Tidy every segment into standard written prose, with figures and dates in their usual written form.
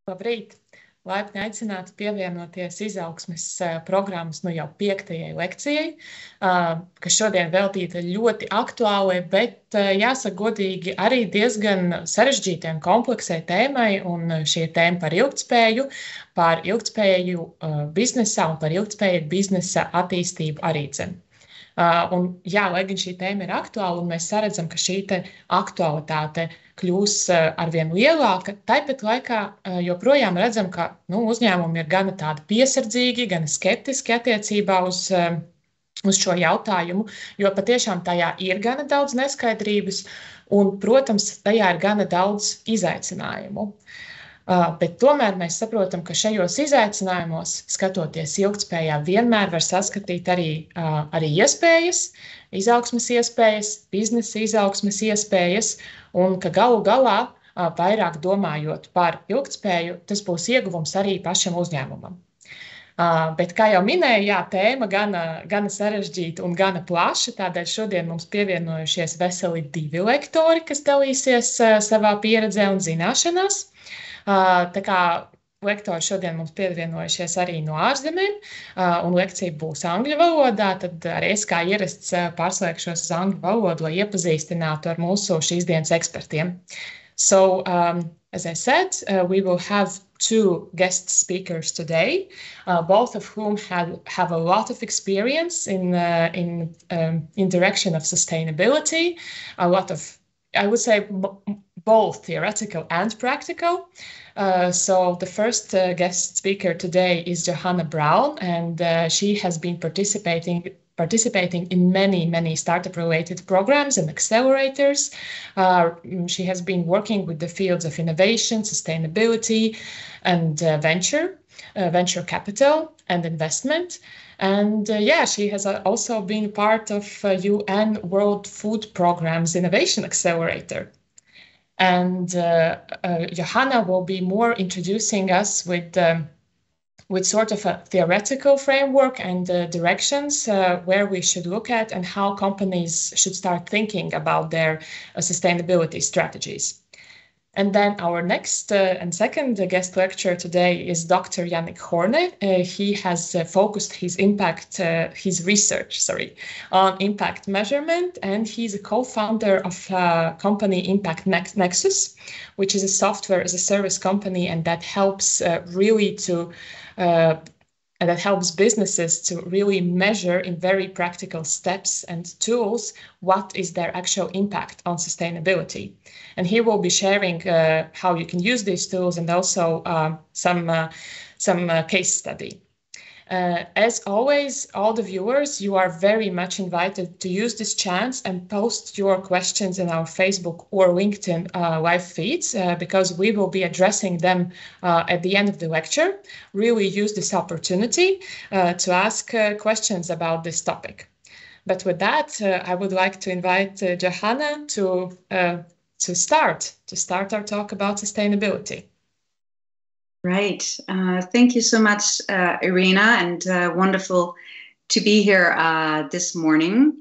Labrīt! Laipni aicināti pievienoties izaugsmes programmas jau 5. lekcijai, kas šodien veltīta ļoti aktuālai, bet jāsaka godīgi arī diezgan sarežģītai un kompleksai tēmai, un šī tēma par ilgtspēju biznesā un par ilgtspēju biznesa attīstību arī dzen. Un jā, lai gan šī tēma ir aktuāla, un mēs saredzam, ka šī aktualitāte kļūs arvien lielāka, tāpat laikā joprojām redzam, ka uzņēmumi ir gana tādi piesardzīgi, gana skeptiski attiecībā uz šo jautājumu, jo patiešām tajā ir gana daudz neskaidrības, un, protams, tajā ir gana daudz izaicinājumu. Bet tomēr mēs saprotam, ka šajos izaicinājumos, skatoties ilgtspējā, vienmēr var saskatīt arī iespējas, izaugsmes iespējas, biznesa izaugsmes iespējas, un ka galu galā, vairāk domājot par ilgtspēju, tas būs ieguvums arī pašam uzņēmumam. Bet, kā jau minēju, tēma gana sarežģīta un gana plaša, tādēļ šodien mums pievienojušies veseli 2 lektori, kas dalīsies savā pieredzē un zināšanās. Tā kā lektori šodien mums pievienojušies arī no ārzemēm, un lekcija būs angļu valodā, tad arī es kā ierasts pārslēgšos uz angļu valodu, lai iepazīstinātu ar mūsu šīs dienas ekspertiem. So, as I said, we will have 2 guest speakers today, both of whom have a lot of experience in direction of sustainability, a lot of, I would say, both theoretical and practical. So the first guest speaker today is Johanna Braun, and she has been participating in many startup-related programs and accelerators. She has been working with the fields of innovation, sustainability, and venture capital and investment. And she has also been part of UN World Food Programme's Innovation Accelerator. And Johanna will be more introducing us with sort of a theoretical framework and directions where we should look at and how companies should start thinking about their sustainability strategies. And then our next and second guest lecturer today is Dr. Jannic Horne. He has focused his research on impact measurement, and he's a co-founder of company Impact Nexus, which is a software as a service company, and that helps that helps businesses to really measure in very practical steps and tools what is their actual impact on sustainability. And he will be sharing how you can use these tools and also some case study. As always, all the viewers, you are very much invited to use this chance and post your questions in our Facebook or LinkedIn live feeds because we will be addressing them at the end of the lecture. Really use this opportunity to ask questions about this topic. But with that, I would like to invite Johanna to start our talk about sustainability. Right. Thank you so much, Irina, and wonderful to be here this morning.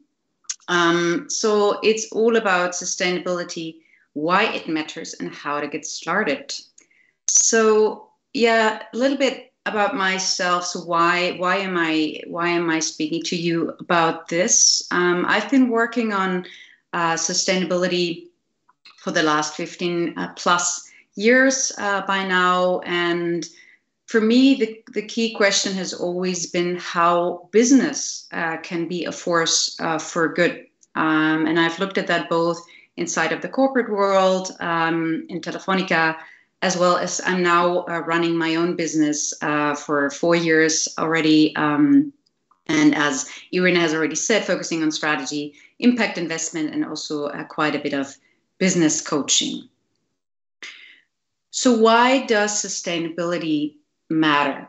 So it's all about sustainability, why it matters, and how to get started. So a little bit about myself. So why am I speaking to you about this? I've been working on sustainability for the last 15 plus years by now, and for me the key question has always been how business can be a force for good, and I've looked at that both inside of the corporate world in Telefónica, as well as I'm now running my own business for 4 years already, and as Irina has already said, focusing on strategy, impact investment, and also quite a bit of business coaching. So why does sustainability matter?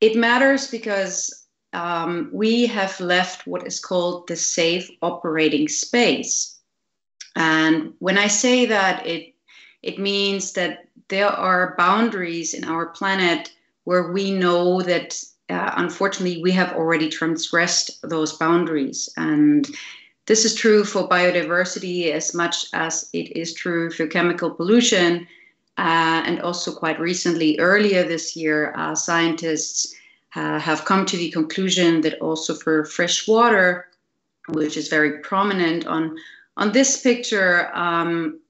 It matters because we have left what is called the safe operating space. And when I say that, it means that there are boundaries in our planet where we know that unfortunately we have already transgressed those boundaries. And this is true for biodiversity as much as it is true for chemical pollution. And also quite recently, earlier this year, scientists have come to the conclusion that also for fresh water, which is very prominent on this picture,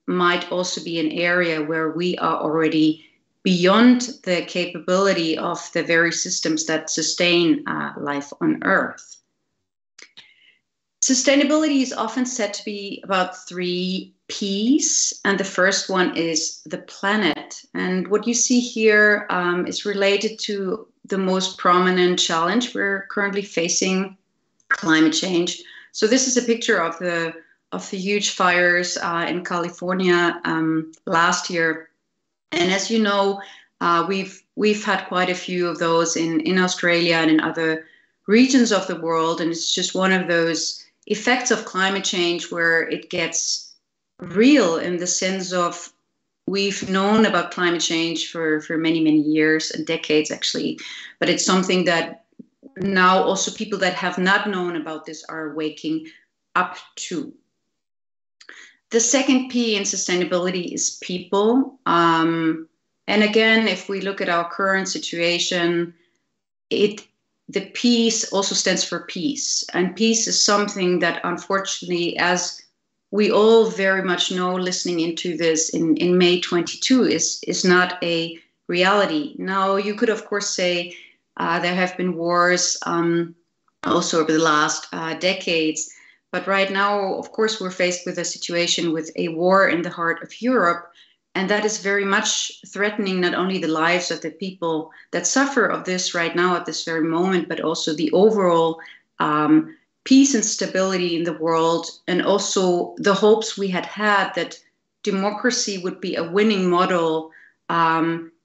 might also be an area where we are already beyond the capability of the very systems that sustain life on Earth. Sustainability is often said to be about 3 P's, and the first one is the planet. And what you see here is related to the most prominent challenge we're currently facing, climate change. So this is a picture of the huge fires in California last year. And as you know, we've had quite a few of those in Australia and in other regions of the world. And it's just one of those effects of climate change where it gets real in the sense of we've known about climate change for many, many years and decades, actually. But it's something that now also people that have not known about this are waking up to. The second P in sustainability is people. And again, if we look at our current situation, the peace also stands for peace. And peace is something that, unfortunately, as we all very much know, listening into this in May 22, is not a reality. Now, you could, of course, say there have been wars also over the last decades. But right now, of course, we're faced with a situation with a war in the heart of Europe. And that is very much threatening not only the lives of the people that suffer of this right now at this very moment, but also the overall peace and stability in the world, and also the hopes we had that democracy would be a winning model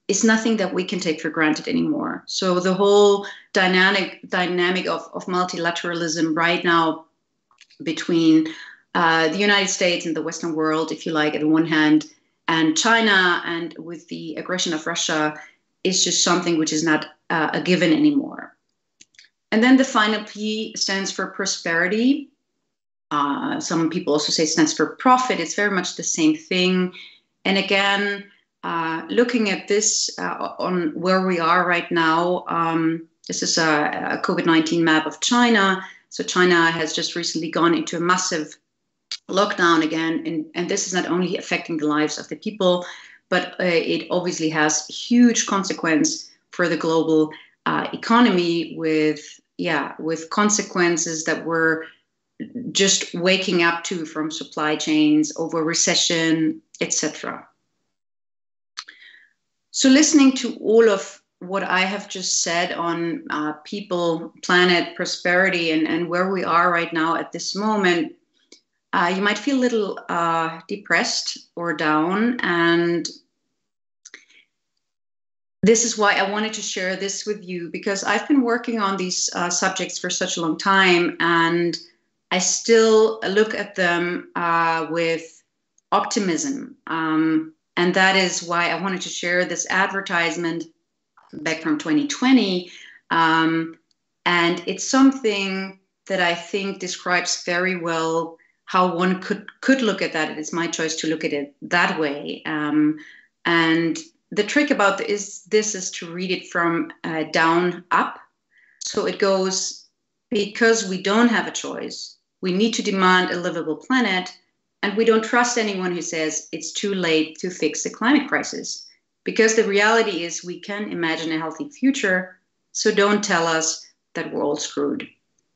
is nothing that we can take for granted anymore. So the whole dynamic of multilateralism right now between the United States and the Western world, if you like, on one hand, and China, and with the aggression of Russia, is just something which is not a given anymore. And then the final P stands for prosperity. Some people also say it stands for profit. It's very much the same thing. And again, looking at this on where we are right now, this is a COVID-19 map of China. So China has just recently gone into a massive lockdown again, and this is not only affecting the lives of the people, but it obviously has huge consequence for the global economy with consequences that we're just waking up to, from supply chains over recession, etc. So listening to all of what I have just said on people, planet, prosperity, and where we are right now at this moment, you might feel a little depressed or down. And this is why I wanted to share this with you, because I've been working on these subjects for such a long time, and I still look at them with optimism. And that is why I wanted to share this advertisement back from 2020. And it's something that I think describes very well how one could look at that. It's my choice to look at it that way. And the trick about this is to read it from down up. So it goes, because we don't have a choice, we need to demand a livable planet, and we don't trust anyone who says it's too late to fix the climate crisis. Because the reality is we can imagine a healthy future, so don't tell us that we're all screwed.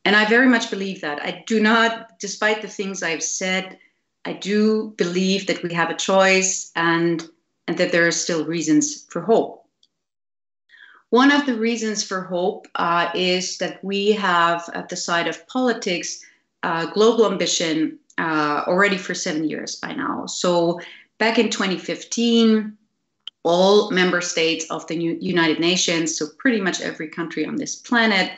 And I very much believe that. I do not, despite the things I've said, I do believe that we have a choice and that there are still reasons for hope. One of the reasons for hope is that we have, at the side of politics, global ambition already for 7 years by now. So back in 2015, all member states of the United Nations, so pretty much every country on this planet,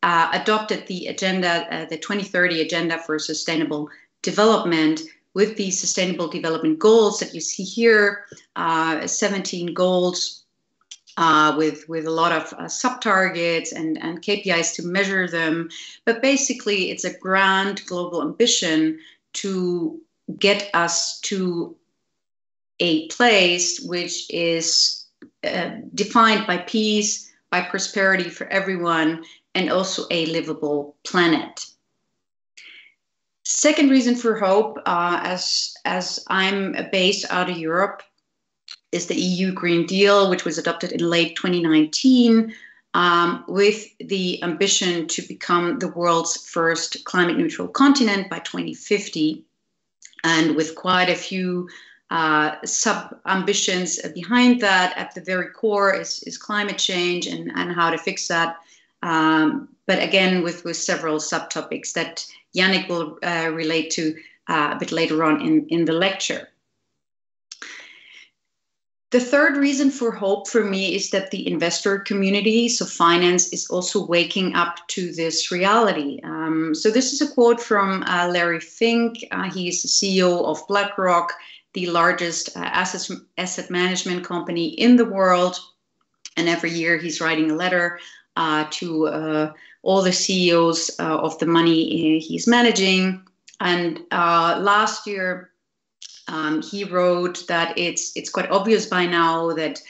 adopted the agenda, the 2030 Agenda for Sustainable Development, with the Sustainable Development Goals that you see here, 17 goals with a lot of sub-targets and KPIs to measure them. But basically, it's a grand global ambition to get us to a place which is defined by peace, by prosperity for everyone, and also a livable planet. Second reason for hope, as I'm based out of Europe, is the EU Green Deal, which was adopted in late 2019, with the ambition to become the world's first climate neutral continent by 2050, and with quite a few sub-ambitions behind that. At the very core is climate change and how to fix that. But again, with several subtopics that Jannic will relate to a bit later on in the lecture. The third reason for hope for me is that the investor community, so finance, is also waking up to this reality. So this is a quote from Larry Fink. He's the CEO of BlackRock, the largest asset management company in the world. And every year he's writing a letter to all the CEOs of the money he's managing. And last year, he wrote that it's quite obvious by now that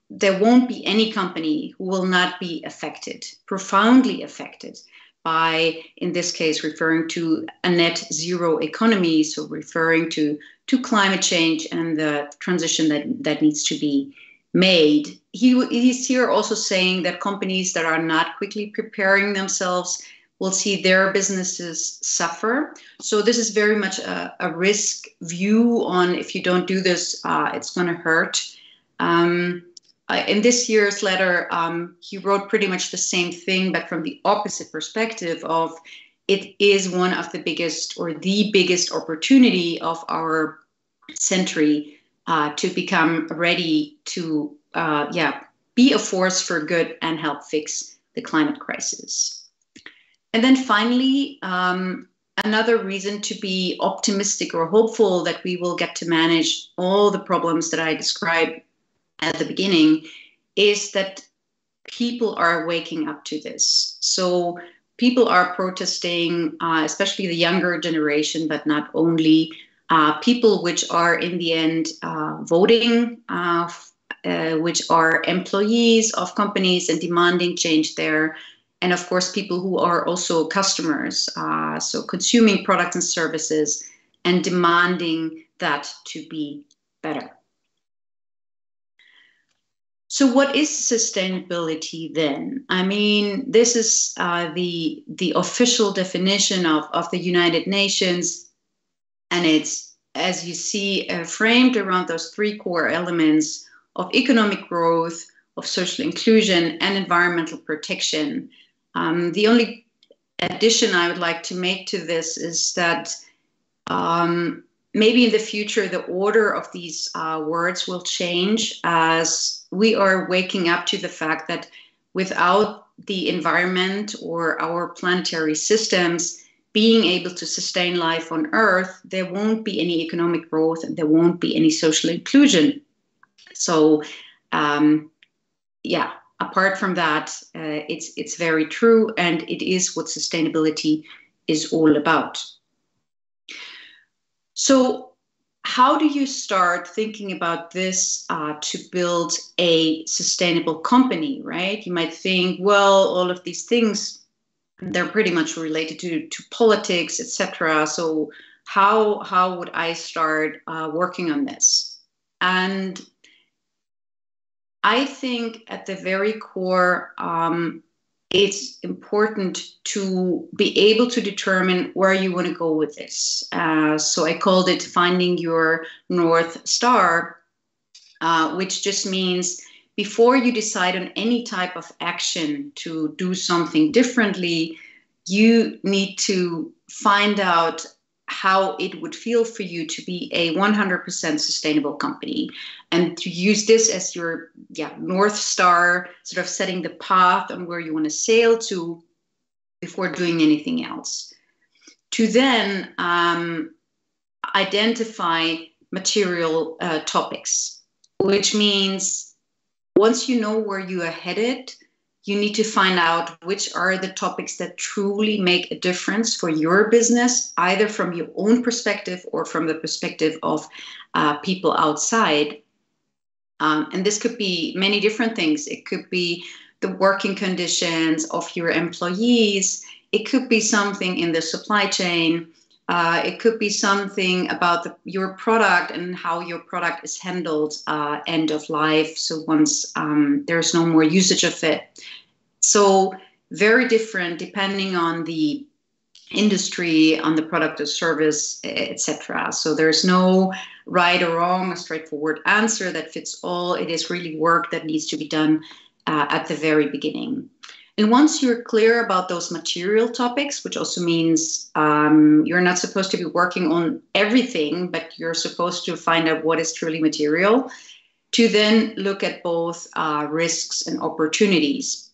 there won't be any company who will not be affected, profoundly affected by, in this case, referring to a net zero economy, so referring to climate change and the transition that needs to be made. He's here also saying that companies that are not quickly preparing themselves will see their businesses suffer. So this is very much a risk view on, if you don't do this, it's going to hurt. In this year's letter, he wrote pretty much the same thing, but from the opposite perspective of it is one of the biggest or the biggest opportunity of our century to become ready to be a force for good and help fix the climate crisis. And then finally, another reason to be optimistic or hopeful that we will get to manage all the problems that I described at the beginning is that people are waking up to this. So people are protesting, especially the younger generation, but not only, people which are in the end voting, which are employees of companies and demanding change there. And of course, people who are also customers, so consuming products and services and demanding that to be better. So what is sustainability then? I mean, this is the official definition of the United Nations. And it's, as you see, framed around those three core elements of economic growth, of social inclusion, and environmental protection. The only addition I would like to make to this is that maybe in the future, the order of these words will change as we are waking up to the fact that without the environment or our planetary systems being able to sustain life on Earth, there won't be any economic growth and there won't be any social inclusion. So, apart from that, it's very true, and it is what sustainability is all about. So how do you start thinking about this to build a sustainable company, right? You might think, well, all of these things, they're pretty much related to politics, etc. So how would I start working on this? And I think at the very core, it's important to be able to determine where you want to go with this. So I called it finding your North Star, which just means before you decide on any type of action to do something differently, you need to find out how it would feel for you to be a 100% sustainable company, and to use this as your North Star, sort of setting the path on where you want to sail to before doing anything else. To then identify material topics, which means once you know where you are headed, you need to find out which are the topics that truly make a difference for your business, either from your own perspective or from the perspective of people outside. And this could be many different things. It could be the working conditions of your employees. It could be something in the supply chain. It could be something about your product and how your product is handled end of life. So once there's no more usage of it. So very different depending on the industry, on the product or service, etc. So there's no right or wrong, a straightforward answer that fits all. It is really work that needs to be done at the very beginning. And once you're clear about those material topics, which also means you're not supposed to be working on everything, but you're supposed to find out what is truly material, to then look at both risks and opportunities.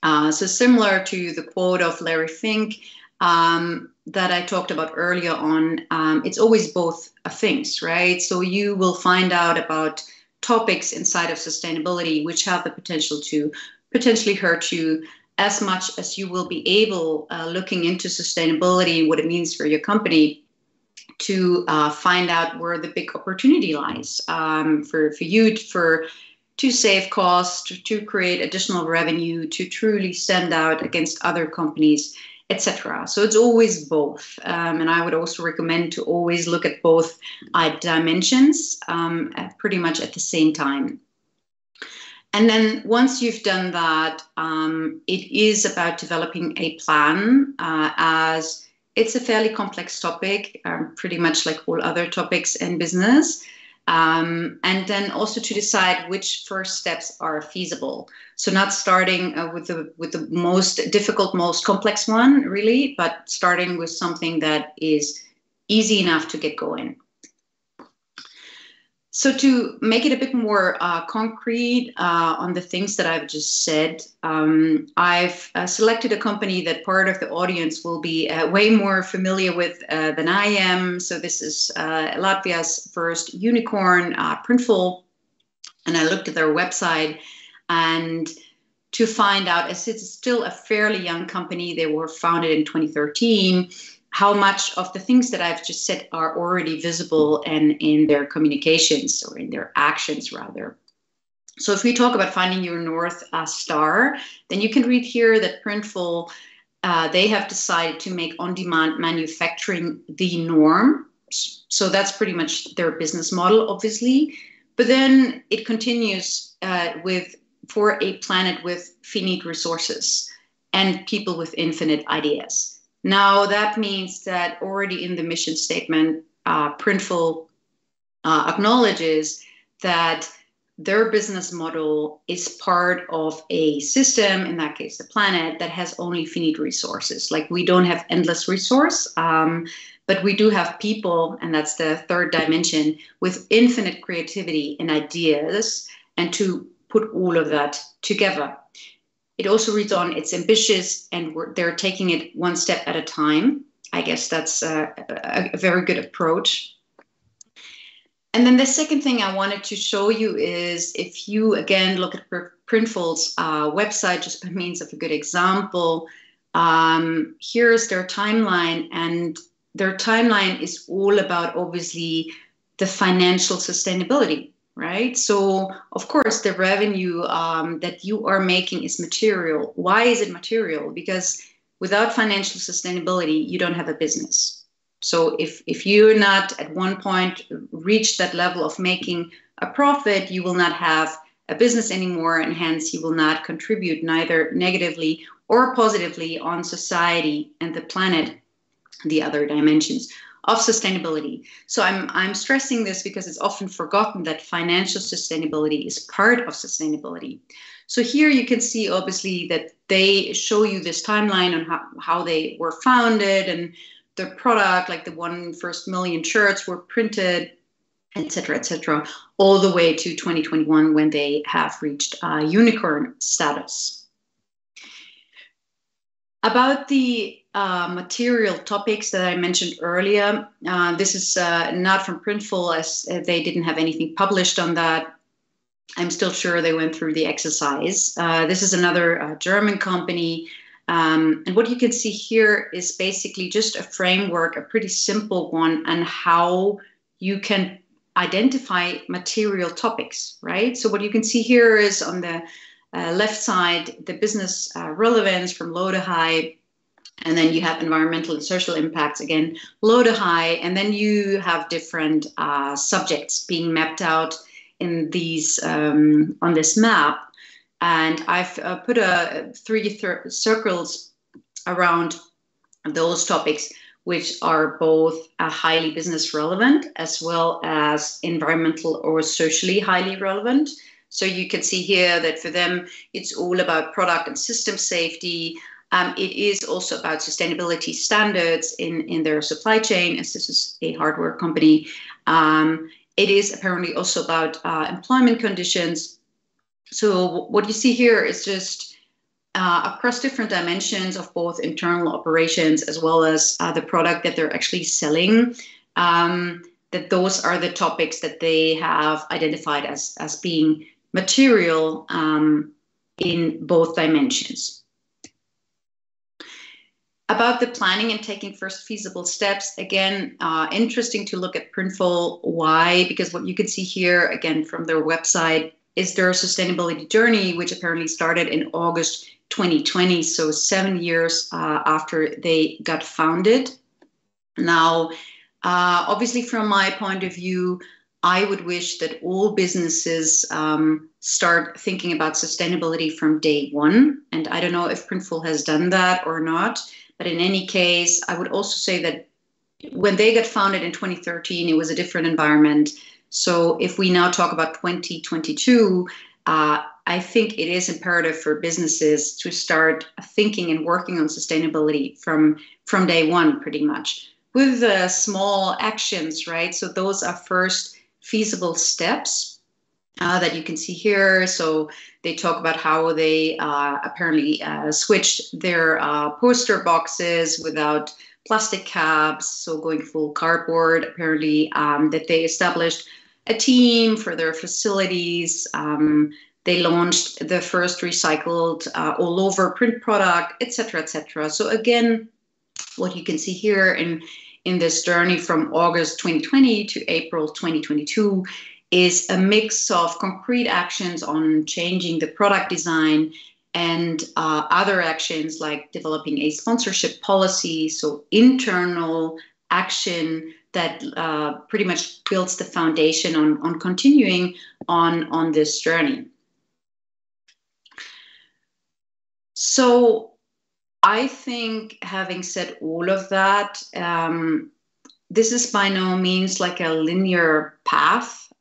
So similar to the quote of Larry Fink that I talked about earlier on, it's always both things, right? So you will find out about topics inside of sustainability which have the potential to potentially hurt you as much as you will be able, looking into sustainability, what it means for your company, to find out where the big opportunity lies for you to save costs, to create additional revenue, to truly stand out against other companies, etc. So it's always both. And I would also recommend to always look at both dimensions pretty much at the same time. And then once you've done that, it is about developing a plan, as it's a fairly complex topic, pretty much like all other topics in business. And then also to decide which first steps are feasible. So not starting with the most difficult, most complex one, really, but starting with something that is easy enough to get going. So to make it a bit more concrete on the things that I've just said, I've selected a company that part of the audience will be way more familiar with than I am. So this is Latvia's first unicorn, Printful. And I looked at their website, and to find out, as it's still a fairly young company, they were founded in 2013, how much of the things that I've just said are already visible and in their communications, or in their actions rather. So if we talk about finding your North Star, then you can read here that Printful, they have decided to make on-demand manufacturing the norm. So that's pretty much their business model, obviously. But then it continues for a planet with finite resources and people with infinite ideas. Now, that means that already in the mission statement, Printful acknowledges that their business model is part of a system, in that case, the planet, that has only finite resources. Like, we don't have endless resource, but we do have people, and that's the third dimension, with infinite creativity and ideas, and to put all of that together. It also reads on, it's ambitious, and they're taking it one step at a time. I guess that's a very good approach. And then the second thing I wanted to show you is, if you, again, look at Printful's website, just by means of a good example, here's their timeline. And their timeline is all about, obviously, the financial sustainability. Right? So, of course, the revenue that you are making is material. Why is it material? Because without financial sustainability, you don't have a business. So if you're not at one point reached that level of making a profit, you will not have a business anymore, and hence you will not contribute neither negatively or positively on society and the planet, the other dimensions of sustainability. So I'm stressing this because it's often forgotten that financial sustainability is part of sustainability. So here you can see, obviously, that they show you this timeline on how they were founded, and the product, like the first million shirts were printed, etc., all the way to 2021, when they have reached unicorn status. About the material topics that I mentioned earlier, this is not from Printful, as they didn't have anything published on that. I'm still sure they went through the exercise. This is another German company. And what you can see here is basically just a framework, a pretty simple one, and how you can identify material topics, right? So what you can see here is on the left side, the business relevance from low to high. And then you have environmental and social impacts, again, low to high. And then you have different subjects being mapped out in these on this map. And I've put three circles around those topics, which are both highly business relevant as well as environmental or socially highly relevant. So you can see here that for them, it's all about product and system safety. It is also about sustainability standards in their supply chain, as this is a hardware company. It is apparently also about employment conditions. So what you see here is just across different dimensions of both internal operations as well as the product that they're actually selling, that those are the topics that they have identified as being material in both dimensions. About the planning and taking first feasible steps, again, interesting to look at Printful. Why? Because what you can see here, again, from their website, is their sustainability journey, which apparently started in August 2020, so 7 years after they got founded. Now, obviously, from my point of view, I would wish that all businesses start thinking about sustainability from day one. And I don't know if Printful has done that or not. But in any case, I would also say that when they got founded in 2013, it was a different environment. So if we now talk about 2022, I think it is imperative for businesses to start thinking and working on sustainability from day one, pretty much, with small actions, right? So those are first feasible steps that you can see here. So they talk about how they apparently switched their poster boxes without plastic caps, so going full cardboard, apparently, that they established a team for their facilities. They launched the first recycled all over print product, etc., etc. So again, what you can see here in this journey from August 2020 to April 2022 is a mix of concrete actions on changing the product design and other actions like developing a sponsorship policy, so internal action that pretty much builds the foundation on continuing on this journey. So I think, having said all of that, this is by no means like a linear path.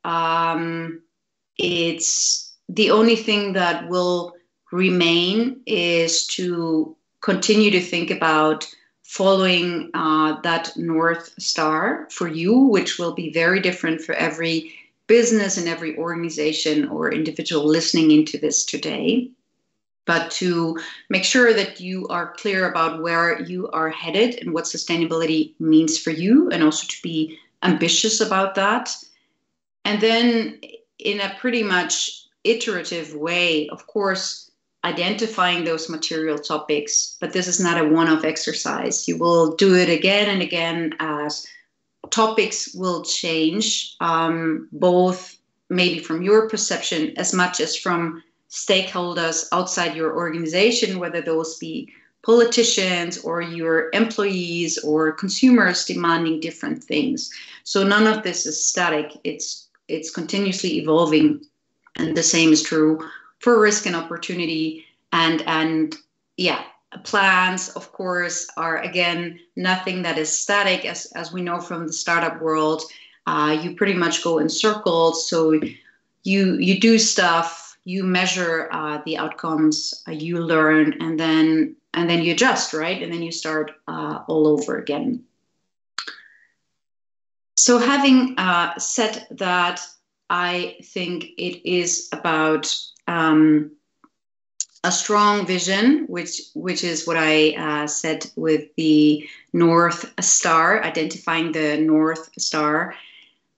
It's the only thing that will remain is to continue to think about following that North Star for you, which will be very different for every business and every organization or individual listening into this today. But to make sure that you are clear about where you are headed and what sustainability means for you, and also to be ambitious about that. And then in a pretty much iterative way, of course, identifying those material topics, but this is not a one-off exercise. You will do it again and again as topics will change, both maybe from your perception as much as from stakeholders outside your organization, whether those be politicians or your employees or consumers demanding different things. So none of this is static. It's continuously evolving. And the same is true for risk and opportunity. And yeah, plans, of course, are, again, nothing that is static. As we know from the startup world, you pretty much go in circles. So you do stuff, you measure the outcomes, you learn, and then you adjust, right? And then you start all over again. So having said that, I think it is about a strong vision, which is what I said with the North Star, identifying the North Star.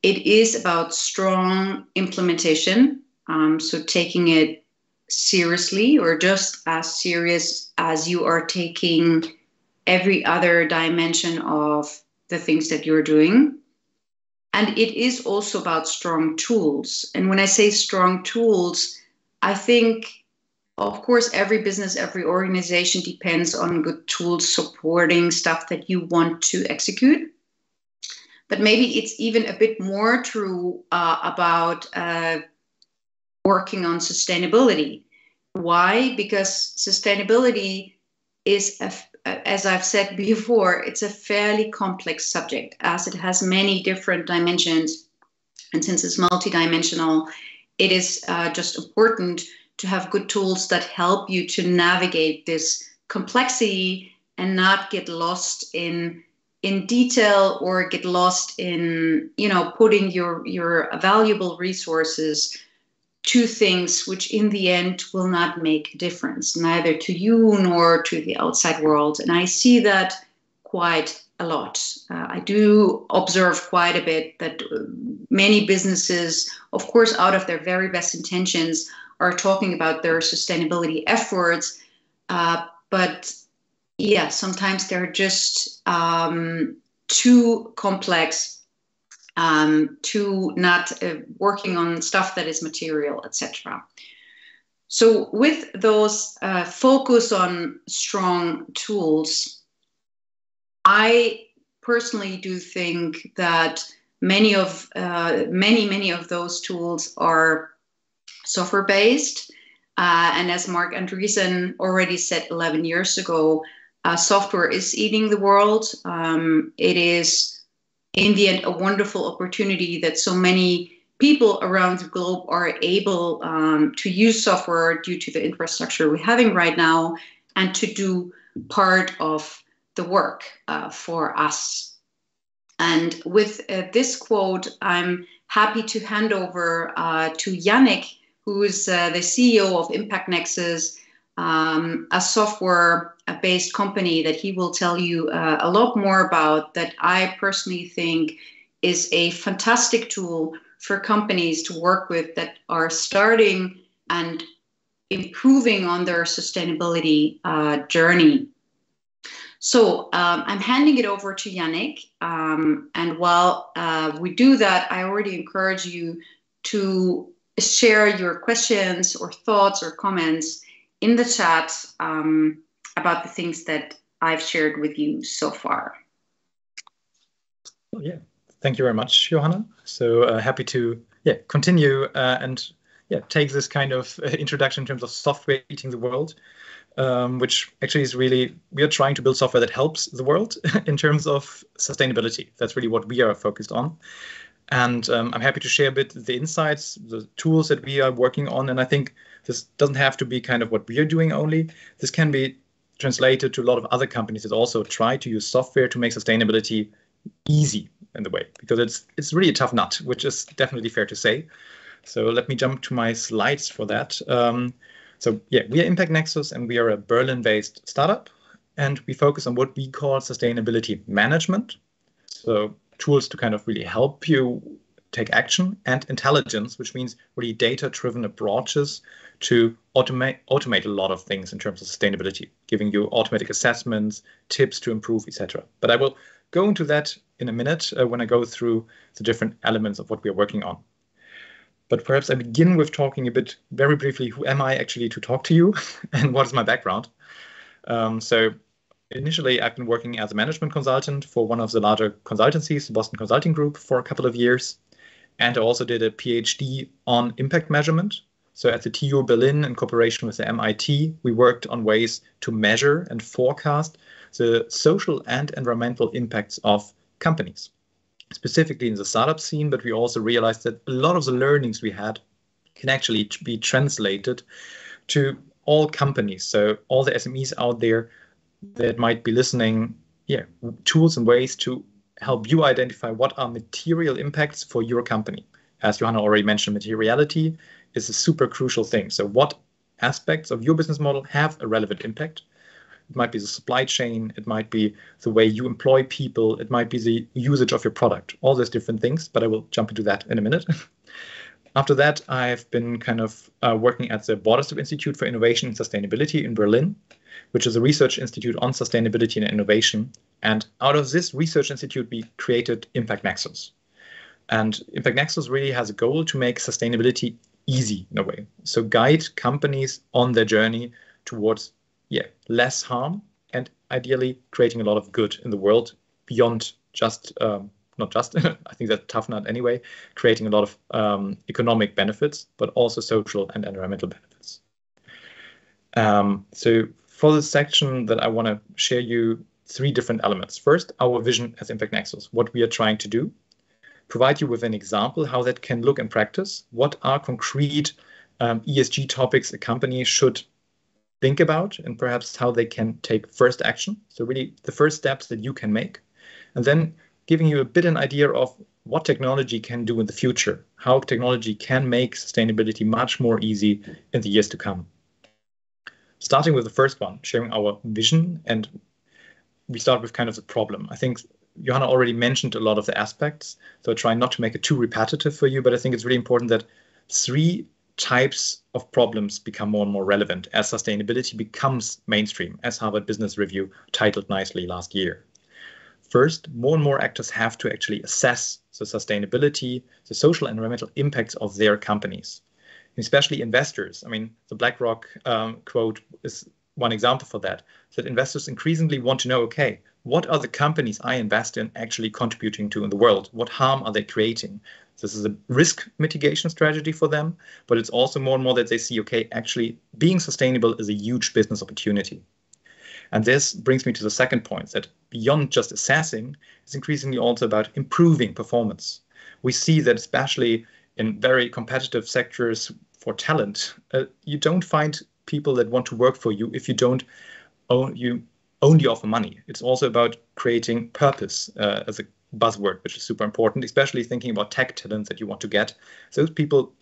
It is about strong implementation, So taking it seriously, or just as serious as you are taking every other dimension of the things that you're doing. And it is also about strong tools. And when I say strong tools, I think, of course, every business, every organization depends on good tools supporting stuff that you want to execute. But maybe it's even a bit more true about working on sustainability. Why? Because sustainability is, as I've said before, it's a fairly complex subject, as it has many different dimensions. And since it's multidimensional, it is just important to have good tools that help you to navigate this complexity and not get lost in detail, or get lost in, putting your valuable resources to things which in the end will not make a difference, neither to you nor to the outside world. And I see that quite a lot. I do observe quite a bit that many businesses, of course, out of their very best intentions, are talking about their sustainability efforts. But yeah, sometimes they're just too complex, to not working on stuff that is material, etc. So with those focus on strong tools, I personally do think that many of those tools are software-based. And as Mark Andreessen already said 11 years ago, software is eating the world. It is, in the end, a wonderful opportunity that so many people around the globe are able to use software due to the infrastructure we're having right now, and to do part of the work for us. And with this quote, I'm happy to hand over to Jannic, who is the CEO of Impact Nexus, a software-based company that he will tell you a lot more about, that I personally think is a fantastic tool for companies to work with that are starting and improving on their sustainability journey. So I'm handing it over to Jannic. And while we do that, I already encourage you to share your questions or thoughts or comments in the chat about the things that I've shared with you so far. Well, yeah, thank you very much, Johanna. So happy to continue and take this kind of introduction in terms of software eating the world, which actually is really, we are trying to build software that helps the world in terms of sustainability. That's really what we are focused on. And I'm happy to share a bit the insights, the tools that we are working on. And I think this doesn't have to be kind of what we are doing only. This can be translated to a lot of other companies that also try to use software to make sustainability easy in the way, because it's really a tough nut, which is definitely fair to say. So let me jump to my slides for that. So yeah, we are Impact Nexus, and we are a Berlin-based startup, and we focus on what we call sustainability management. So tools to kind of really help you take action, and intelligence, which means really data-driven approaches to automate a lot of things in terms of sustainability, giving you automatic assessments, tips to improve, etc. But I will go into that in a minute when I go through the different elements of what we are working on. But perhaps I begin with talking a bit very briefly, who am I actually to talk to you and what is my background? So initially, I've been working as a management consultant for one of the larger consultancies, the Boston Consulting Group, for a couple of years. And I also did a PhD on impact measurement. So at the TU Berlin, in cooperation with the MIT, we worked on ways to measure and forecast the social and environmental impacts of companies, specifically in the startup scene. But we also realized that a lot of the learnings we had can actually be translated to all companies. So all the SMEs out there that might be listening, tools and ways to help you identify what are material impacts for your company. As Johanna already mentioned, materiality is a super crucial thing. So what aspects of your business model have a relevant impact? It might be the supply chain, it might be the way you employ people, it might be the usage of your product, all those different things, but I will jump into that in a minute. After that, I've been kind of working at the Borderstep Institute for Innovation and Sustainability in Berlin, which is a research institute on sustainability and innovation. And out of this research institute, we created Impact Nexus. And Impact Nexus really has a goal to make sustainability easy in a way. So guide companies on their journey towards less harm and ideally creating a lot of good in the world beyond just, not just, I think that's a tough nut anyway, creating a lot of economic benefits, but also social and environmental benefits. So for this section that I want to share you 3 different elements. First, our vision as Impact Nexus, what we are trying to do. Provide you with an example how that can look in practice. What are concrete ESG topics a company should think about and perhaps how they can take first action. So really the first steps that you can make. And then giving you a bit an idea of what technology can do in the future, how technology can make sustainability much more easy in the years to come. Starting with the first one, sharing our vision, and we start with kind of the problem. I think Johanna already mentioned a lot of the aspects, so I try not to make it too repetitive for you, but I think it's really important that 3 types of problems become more and more relevant as sustainability becomes mainstream, as Harvard Business Review titled nicely last year. First, more and more actors have to actually assess the sustainability, the social and environmental impacts of their companies, especially investors. I mean, the BlackRock quote is one example for that, that investors increasingly want to know, okay, what are the companies I invest in actually contributing to in the world? What harm are they creating? This is a risk mitigation strategy for them, but it's also more and more that they see, okay, actually being sustainable is a huge business opportunity. And this brings me to the second point, that beyond just assessing, it's increasingly also about improving performance. We see that especially in very competitive sectors for talent, you don't find people that want to work for you if you only offer money. It's also about creating purpose as a buzzword, which is super important, especially thinking about tech talent that you want to get. Those people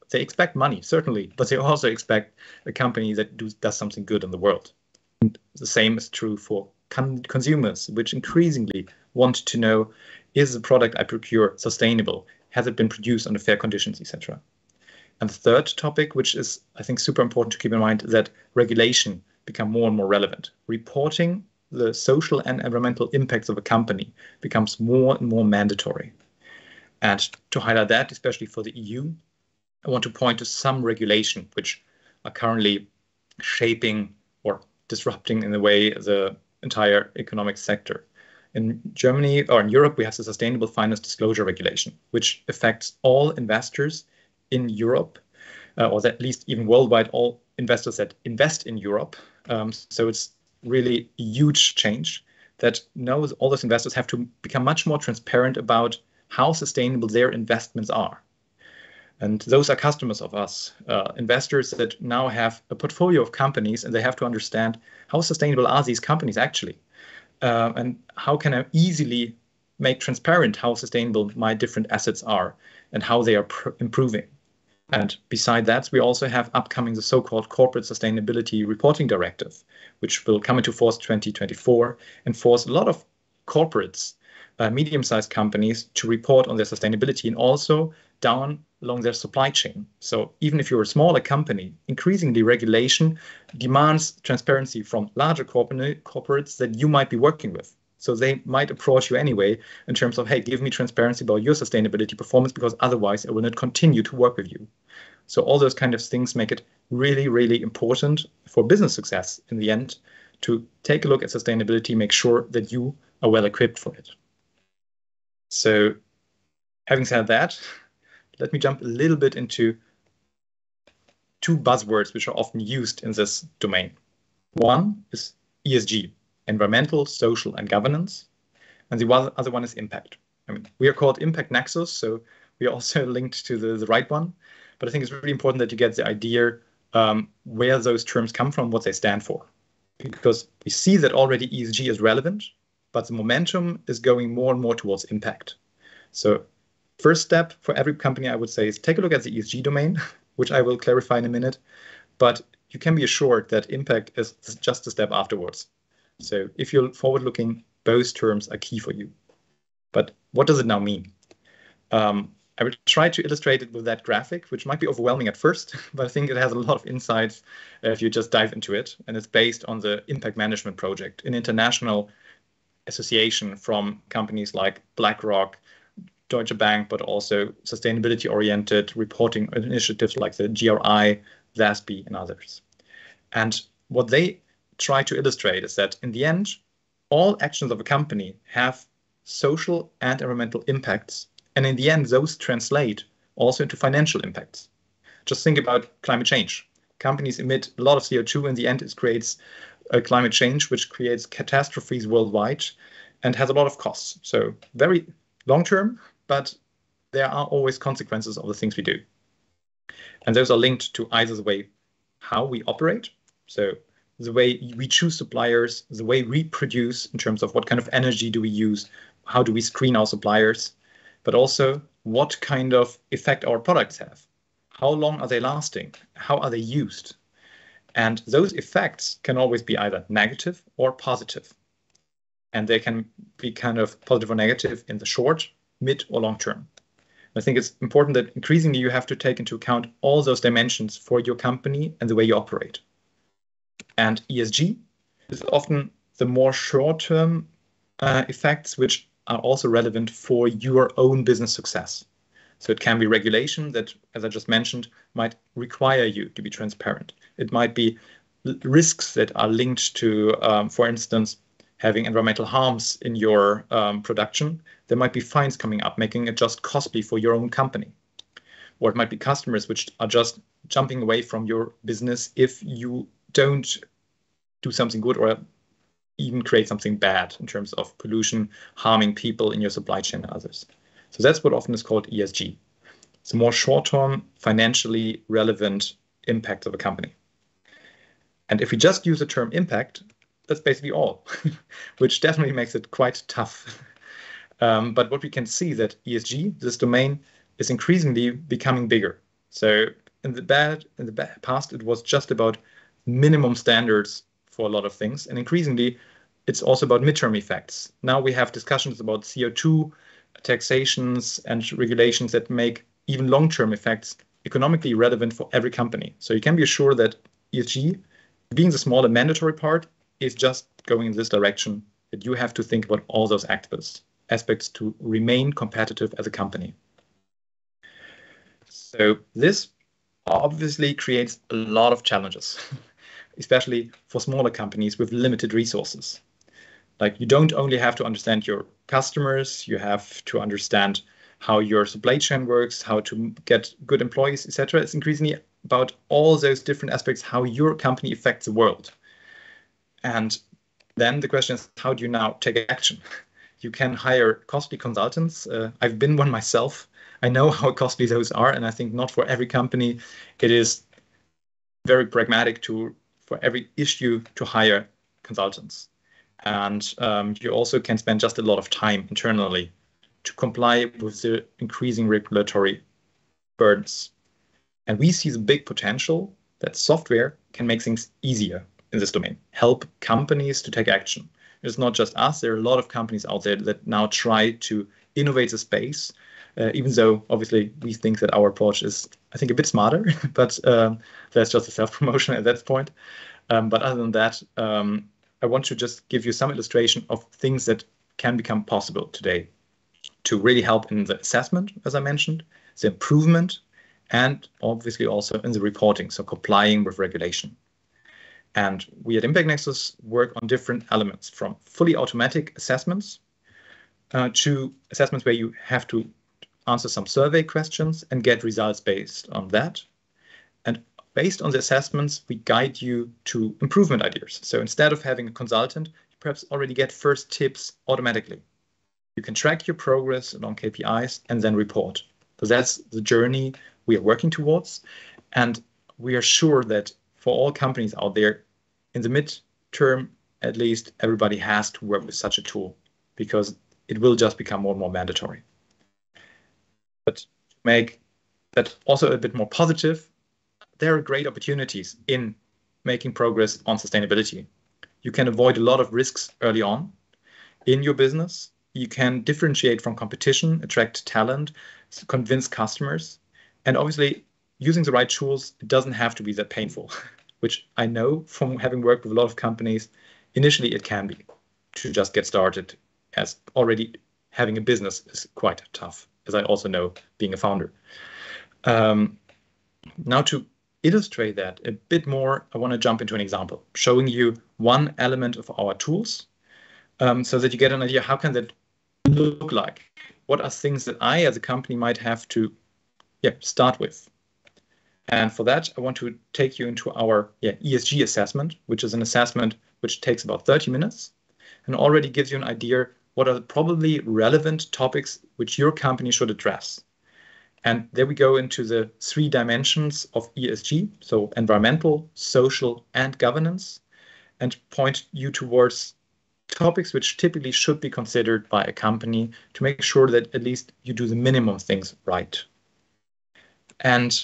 they expect money, certainly, but they also expect a company that does something good in the world. And the same is true for consumers, which increasingly want to know, is the product I procure sustainable? Has it been produced under fair conditions, etc.? And the third topic, which is, I think, super important to keep in mind, that regulation become more and more relevant. Reporting the social and environmental impacts of a company becomes more and more mandatory. And to highlight that, especially for the EU, I want to point to some regulation which are currently shaping or disrupting in a way the entire economic sector. In Germany or in Europe, we have the Sustainable Finance Disclosure Regulation, which affects all investors in Europe, or at least even worldwide, all investors that invest in Europe. So it's really a huge change that now all those investors have to become much more transparent about how sustainable their investments are. And those are customers of us, investors that now have a portfolio of companies, and they have to understand how sustainable are these companies actually, and how can I easily make transparent how sustainable my different assets are and how they are improving. And beside that, we also have upcoming the so-called Corporate Sustainability Reporting Directive, which will come into force 2024 and force a lot of corporates, medium-sized companies, to report on their sustainability and also down along their supply chain. So even if you're a smaller company, increasingly regulation demands transparency from larger corporates that you might be working with. So they might approach you anyway in terms of, hey, give me transparency about your sustainability performance, because otherwise I will not continue to work with you. So all those kind of things make it really, really important for business success in the end to take a look at sustainability, make sure that you are well equipped for it. So having said that, let me jump a little bit into 2 buzzwords which are often used in this domain. One is ESG. Environmental, social, and governance. And the other one is impact. I mean, we are called Impact Nexus, so we are also linked to the right one. But I think it's really important that you get the idea where those terms come from, what they stand for. Because we see that already ESG is relevant, but the momentum is going more and more towards impact. So first step for every company, I would say, is take a look at the ESG domain, which I will clarify in a minute. But you can be assured that impact is just a step afterwards. So if you're forward-looking, both terms are key for you. But what does it now mean? I will try to illustrate it with that graphic, which might be overwhelming at first, but I think it has a lot of insights if you just dive into it. And it's based on the Impact Management Project, an international association from companies like BlackRock, Deutsche Bank, but also sustainability-oriented reporting initiatives like the GRI, SASB, and others. And what they try to illustrate is that in the end, all actions of a company have social and environmental impacts. And in the end, those translate also into financial impacts. Just think about climate change. Companies emit a lot of CO2. In the end, it creates a climate change, which creates catastrophes worldwide and has a lot of costs. So very long-term, but there are always consequences of the things we do. And those are linked to either the way how we operate, so the way we choose suppliers, the way we produce in terms of what kind of energy do we use, how do we screen our suppliers, but also what kind of effect our products have. How long are they lasting? How are they used? And those effects can always be either negative or positive. And they can be kind of positive or negative in the short, mid, or long term. I think it's important that increasingly you have to take into account all those dimensions for your company and the way you operate. And ESG is often the more short-term effects, which are also relevant for your own business success. So it can be regulation that, as I just mentioned, might require you to be transparent. It might be risks that are linked to, for instance, having environmental harms in your production. There might be fines coming up, making it just costly for your own company. Or it might be customers which are just jumping away from your business if you don't do something good or even create something bad in terms of pollution, harming people in your supply chain and others. So that's what often is called ESG. It's a more short-term, financially relevant impact of a company. And if we just use the term impact, that's basically all, which definitely makes it quite tough. But what we can see that ESG, this domain, is increasingly becoming bigger. So in the past, it was just about minimum standards for a lot of things. And increasingly, it's also about midterm effects. Now we have discussions about CO2, taxations, and regulations that make even long-term effects economically relevant for every company. So you can be assured that ESG, being the smaller mandatory part, is just going in this direction, that you have to think about all those aspects to remain competitive as a company. So this obviously creates a lot of challenges, especially for smaller companies with limited resources. Like, you don't only have to understand your customers, you have to understand how your supply chain works, how to get good employees, etc. It's increasingly about all those different aspects, how your company affects the world. And then the question is, how do you now take action? You can hire costly consultants. I've been one myself. I know how costly those are. And I think not for every company, it is very pragmatic for every issue to hire consultants. And you also can spend just a lot of time internally to comply with the increasing regulatory burdens. And we see the big potential that software can make things easier in this domain, help companies to take action. It's not just us. There are a lot of companies out there that now try to innovate the space, even though obviously we think that our approach is, I think, a bit smarter, but that's just a self-promotion at that point. But other than that, I want to just give you some illustration of things that can become possible today to really help in the assessment, as I mentioned, the improvement, and obviously also in the reporting, so complying with regulation. And we at Impact Nexus work on different elements, from fully automatic assessments to assessments where you have to answer some survey questions and get results based on that. And based on the assessments, we guide you to improvement ideas. So instead of having a consultant, you perhaps already get first tips automatically. You can track your progress along KPIs and then report. So that's the journey we are working towards. And we are sure that for all companies out there, in the mid-term, at least, everybody has to work with such a tool, because it will just become more and more mandatory. But to make that also a bit more positive, there are great opportunities in making progress on sustainability. You can avoid a lot of risks early on in your business. you can differentiate from competition, attract talent, convince customers. And obviously, using the right tools, it doesn't have to be that painful, which I know from having worked with a lot of companies. Initially, it can be to just get started, as already having a business is quite tough, as I also know being a founder. Now to illustrate that a bit more, I want to jump into an example, showing you one element of our tools so that you get an idea, how can that look like? What are things that I as a company might have to start with? And for that, I want to take you into our ESG assessment, which is an assessment which takes about 30 minutes and already gives you an idea what are probably relevant topics which your company should address. And there we go into the 3 dimensions of ESG, so environmental, social, and governance, and point you towards topics which typically should be considered by a company to make sure that at least you do the minimum things right. And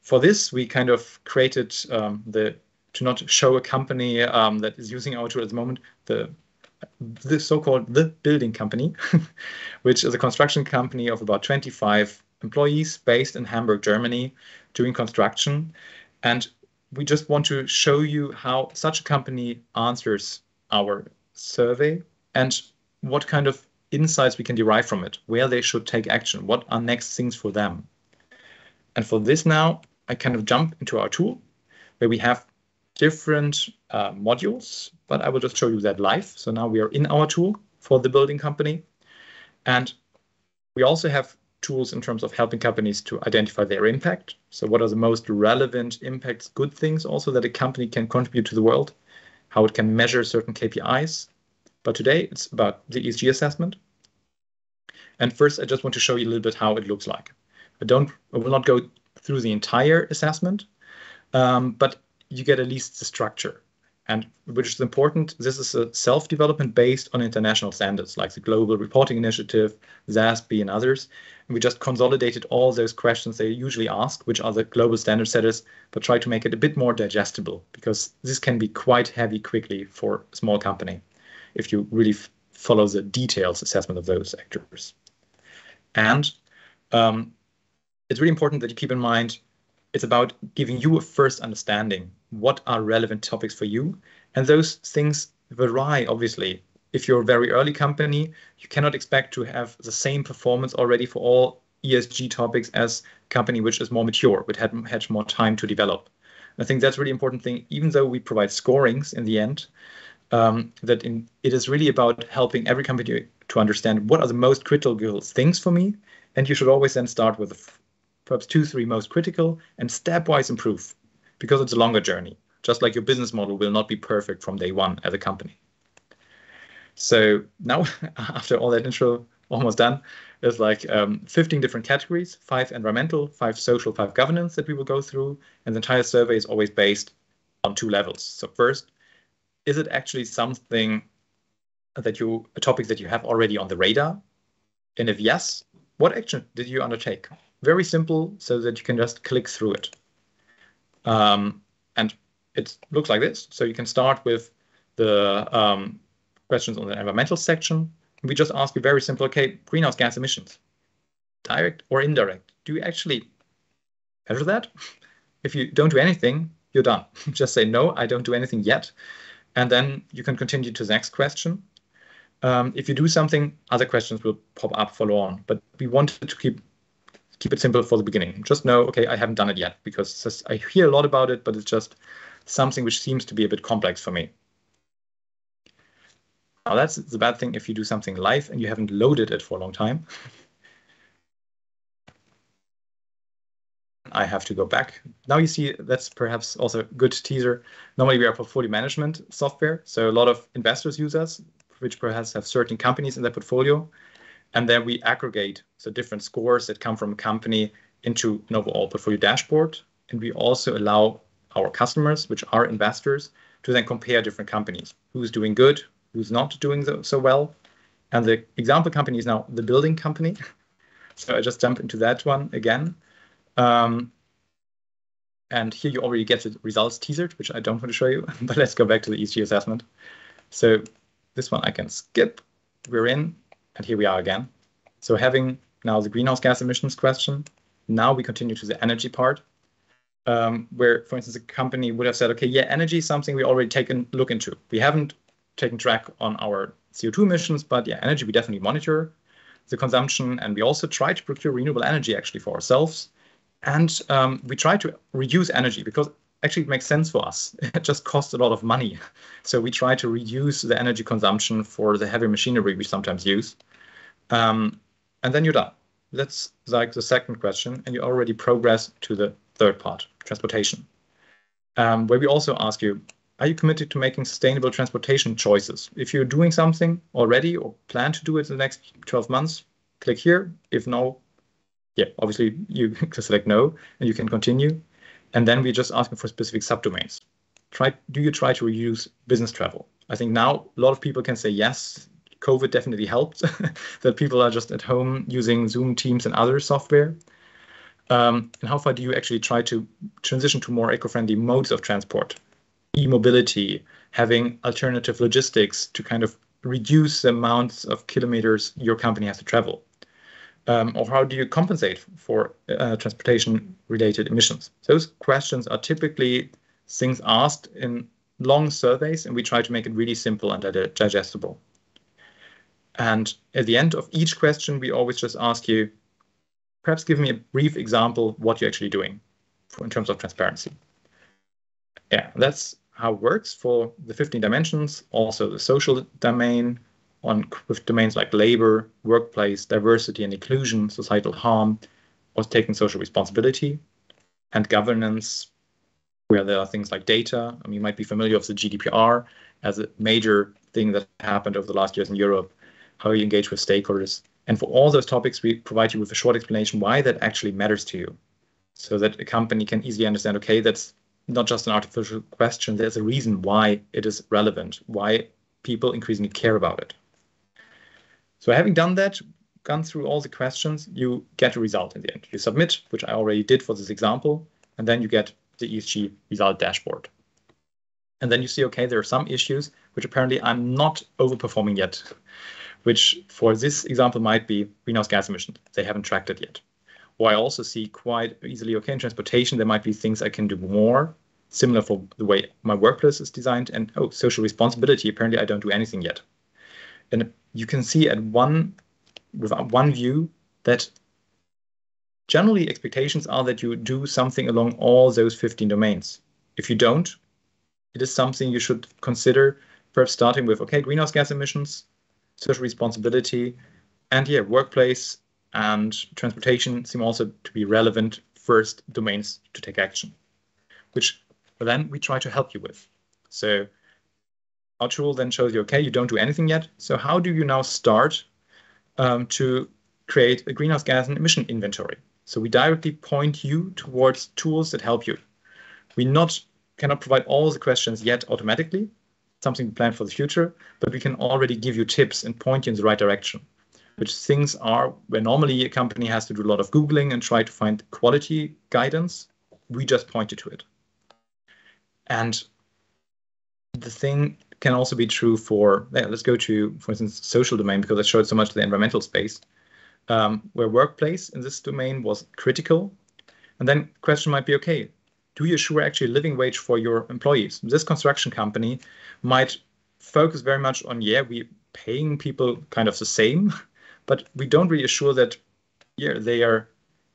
for this, we kind of created to not show a company that is using our tool at the moment, the so-called The Building Company, which is a construction company of about 25 employees based in Hamburg, Germany, doing construction. And we just want to show you how such a company answers our survey and what kind of insights we can derive from it, where they should take action, what are next things for them. And for this now, I kind of jump into our tool where we have different modules, but I will just show you that live. So now we are in our tool for The Building Company. And we also have tools in terms of helping companies to identify their impact. So what are the most relevant impacts, good things also that a company can contribute to the world, how it can measure certain KPIs. But today it's about the ESG assessment. And first, I just want to show you a little bit how it looks like. I will not go through the entire assessment, but you get at least the structure. And which is important, this is a self-development based on international standards like the Global Reporting Initiative, SASB, and others. And we just consolidated all those questions they usually ask, which are the global standard setters, but try to make it a bit more digestible, because this can be quite heavy quickly for a small company if you really follow the details assessment of those actors. And it's really important that you keep in mind it's about giving you a first understanding. What are relevant topics for you? And those things vary, obviously. If you're a very early company, you cannot expect to have the same performance already for all ESG topics as a company which is more mature, which had more time to develop. I think that's a really important thing, even though we provide scorings in the end, it is really about helping every company to understand what are the most critical things for me. And you should always then start with perhaps 2-3 most critical and stepwise improve, because it's a longer journey. Just like your business model will not be perfect from day one as a company. So now, after all that intro almost done, there's like 15 different categories, 5 environmental, 5 social, 5 governance that we will go through. And the entire survey is always based on 2 levels. So first, is it actually something that a topic that you have already on the radar? And if yes, what action did you undertake? Very simple, so that you can just click through it. And it looks like this. So you can start with the questions on the environmental section. We just ask you very simple, okay, greenhouse gas emissions, direct or indirect. Do you actually measure that? If you don't do anything, you're done. Just say, no, I don't do anything yet. And then you can continue to the next question. If you do something, other questions will pop up, follow on. But we wanted to keep it simple for the beginning. Just know, okay, I haven't done it yet, because I hear a lot about it, but it's just something which seems to be a bit complex for me. Now that's the bad thing if you do something live and you haven't loaded it for a long time. I have to go back. Now you see that's perhaps also a good teaser. Normally we are portfolio management software, so a lot of investors use us, which perhaps have certain companies in their portfolio. And then we aggregate the different scores that come from a company into an overall portfolio dashboard. And we also allow our customers, which are investors, to then compare different companies. Who's doing good, who's not doing so well. And the example company is now The Building Company. So I just jump into that one again. And here you already get the results teasered, which I don't want to show you. But let's go back to the ESG assessment. So this one I can skip. We're in. And here we are again. So having now the greenhouse gas emissions question, now we continue to the energy part, where, for instance, a company would have said, okay, yeah, energy is something we already taken a look into. We haven't taken track on our CO2 emissions, but yeah, energy, we definitely monitor the consumption, and we also try to procure renewable energy actually for ourselves. And we try to reduce energy because actually it makes sense for us. It just costs a lot of money. So we try to reduce the energy consumption for the heavy machinery we sometimes use. And then you're done. That's like the second question, and you already progress to the third part, transportation, where we also ask you, are you committed to making sustainable transportation choices? If you're doing something already or plan to do it in the next 12 months, click here. If no, yeah, obviously you can select no, and you can continue. And then we're just asking for specific subdomains. Do you try to reduce business travel? I think now a lot of people can say yes. COVID definitely helped that people are just at home using Zoom, Teams, and other software. And how far do you actually try to transition to more eco-friendly modes of transport? E-mobility, having alternative logistics to kind of reduce the amounts of kilometers your company has to travel. Or how do you compensate for transportation-related emissions? Those questions are typically things asked in long surveys, and we try to make it really simple and digestible. And at the end of each question, we always just ask you, perhaps give me a brief example of what you're actually doing in terms of transparency. Yeah, that's how it works for the 15 dimensions, also the social domain, with domains like labor, workplace, diversity and inclusion, societal harm, or taking social responsibility, and governance, where there are things like data. I mean, you might be familiar with the GDPR as a major thing that happened over the last years in Europe, how you engage with stakeholders. And for all those topics, we provide you with a short explanation why that actually matters to you, so that a company can easily understand, okay, that's not just an artificial question, there's a reason why it is relevant, why people increasingly care about it. So having done that, gone through all the questions, you get a result in the end. You submit, which I already did for this example, and then you get the ESG Result Dashboard. And then you see, okay, there are some issues which apparently I'm not overperforming yet, which for this example might be greenhouse gas emissions. They haven't tracked it yet. Or I also see quite easily, okay, in transportation, there might be things I can do more, similar for the way my workplace is designed. And oh, social responsibility, apparently I don't do anything yet. And you can see with one view that generally expectations are that you do something along all those 15 domains. If you don't, it is something you should consider, perhaps starting with, okay, greenhouse gas emissions, social responsibility, and yeah, workplace and transportation seem also to be relevant first domains to take action, which then we try to help you with. So our tool then shows you, okay, you don't do anything yet. So how do you now start to create a greenhouse gas and emission inventory? So we directly point you towards tools that help you. We cannot provide all the questions yet automatically, something we plan for the future, but we can already give you tips and point you in the right direction, which things are where normally a company has to do a lot of Googling and try to find quality guidance. We just point you to it. And the thing can also be true for, let's go to, for instance, social domain, because I showed so much the environmental space, where workplace in this domain was critical. And then the question might be, okay, do you assure actually a living wage for your employees? This construction company might focus very much on, yeah, we're paying people kind of the same, but we don't really assure that, yeah, they are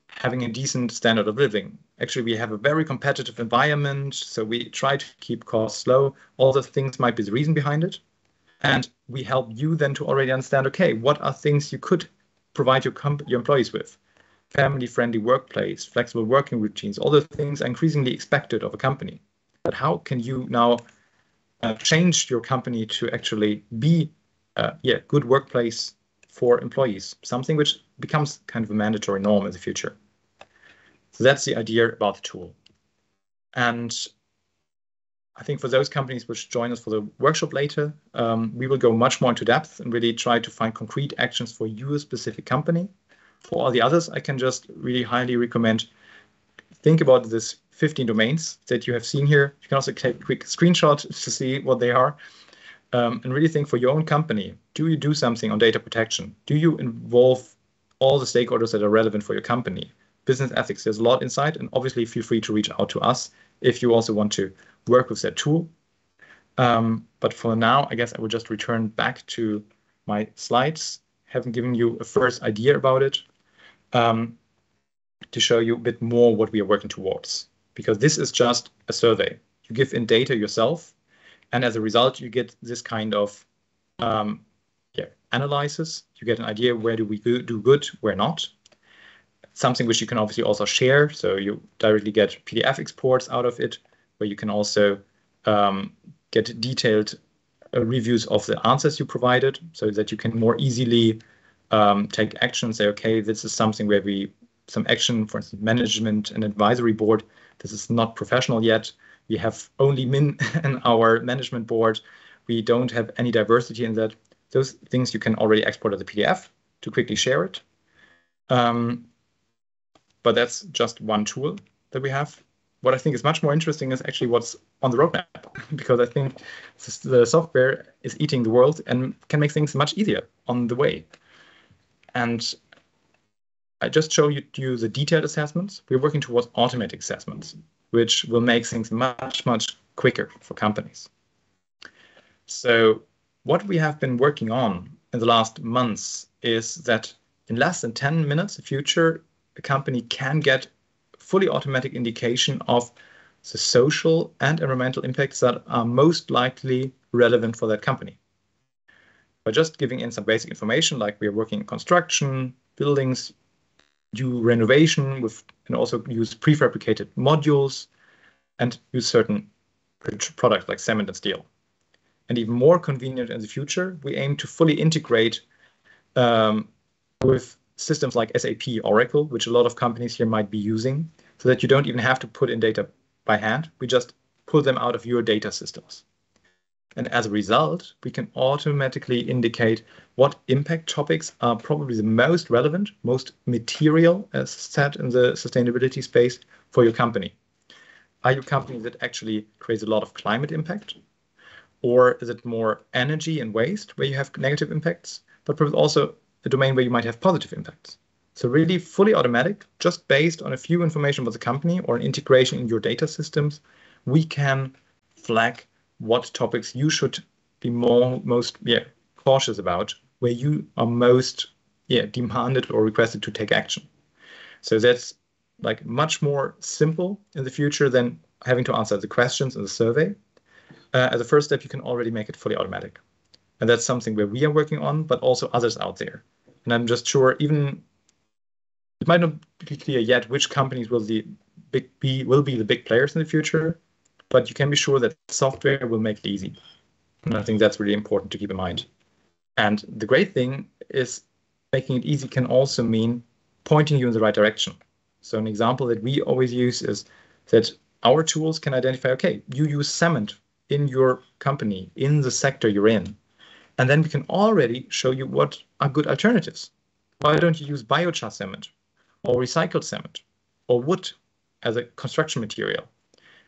having a decent standard of living. Actually, we have a very competitive environment, so we try to keep costs low. All those things might be the reason behind it. And we help you then to already understand, okay, what are things you could provide your employees with? Family-friendly workplace, flexible working routines, all those things are increasingly expected of a company. But how can you now change your company to actually be a good workplace for employees, something which becomes kind of a mandatory norm in the future? So that's the idea about the tool. And I think for those companies which join us for the workshop later, we will go much more into depth and really try to find concrete actions for your specific company. For all the others, I can just really highly recommend, think about this 15 domains that you have seen here. You can also take a quick screenshot to see what they are. and really think for your own company, do you do something on data protection? Do you involve all the stakeholders that are relevant for your company? Business ethics, there's a lot inside, and obviously feel free to reach out to us if you also want to work with that tool. But for now, I guess I will just return back to my slides, having given you a first idea about it, to show you a bit more what we are working towards. Because this is just a survey. You give in data yourself, and as a result, you get this kind of analysis. You get an idea where do we do good, where not. Something which you can obviously also share. So you directly get PDF exports out of it, where you can also get detailed reviews of the answers you provided, so that you can more easily take action and say, okay, this is something where some action, for instance, management and advisory board, this is not professional yet. We have only men in our management board. We don't have any diversity in that. Those things you can already export as a PDF to quickly share it. But that's just one tool that we have. What I think is much more interesting is actually what's on the roadmap, because I think the software is eating the world and can make things much easier on the way. And I just show you the detailed assessments. We're working towards automatic assessments, which will make things much, much quicker for companies. So what we have been working on in the last months is that in less than 10 minutes in the future, a company can get fully automatic indication of the social and environmental impacts that are most likely relevant for that company. By just giving in some basic information, like we are working in construction, buildings, do renovation with, and also use prefabricated modules, and use certain products like cement and steel. And even more convenient in the future, we aim to fully integrate with systems like SAP, Oracle, which a lot of companies here might be using, so that you don't even have to put in data by hand. We just pull them out of your data systems. And as a result, we can automatically indicate what impact topics are probably the most relevant, most material, as said in the sustainability space, for your company. Are you a company that actually creates a lot of climate impact? Or is it more energy and waste, where you have negative impacts, but probably also a domain where you might have positive impacts? So really fully automatic, just based on a few information about the company or an integration in your data systems, we can flag what topics you should be most cautious about, where you are most demanded or requested to take action. So that's like much more simple in the future than having to answer the questions in the survey. As a first step, you can already make it fully automatic. And that's something where we are working on, but also others out there. And I'm just sure even it might not be clear yet which companies will be the big players in the future, but you can be sure that software will make it easy. And I think that's really important to keep in mind. And the great thing is making it easy can also mean pointing you in the right direction. So an example that we always use is that our tools can identify, okay, you use cement in your company, in the sector you're in. And then we can already show you what are good alternatives. Why don't you use biochar cement or recycled cement or wood as a construction material?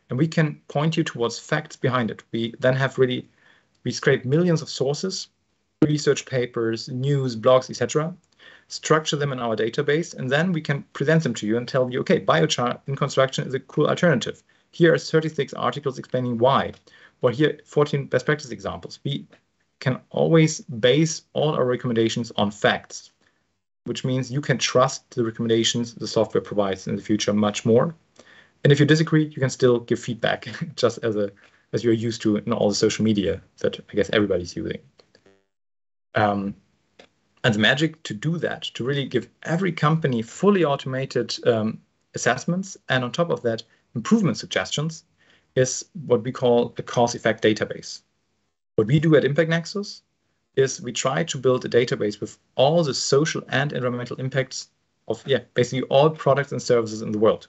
And we can point you towards facts behind it. We then have we scrape millions of sources, research papers, news, blogs, etc., structure them in our database, and then we can present them to you and tell you, okay, biochar in construction is a cool alternative. Here are 36 articles explaining why, or here 14 best practice examples. We can always base all our recommendations on facts, which means you can trust the recommendations the software provides in the future much more. And if you disagree, you can still give feedback, just as you're used to in all the social media that I guess everybody's using. And the magic to do that, to really give every company fully automated assessments, and on top of that, improvement suggestions, is what we call a cause-effect database. What we do at Impact Nexus is we try to build a database with all the social and environmental impacts of basically all products and services in the world.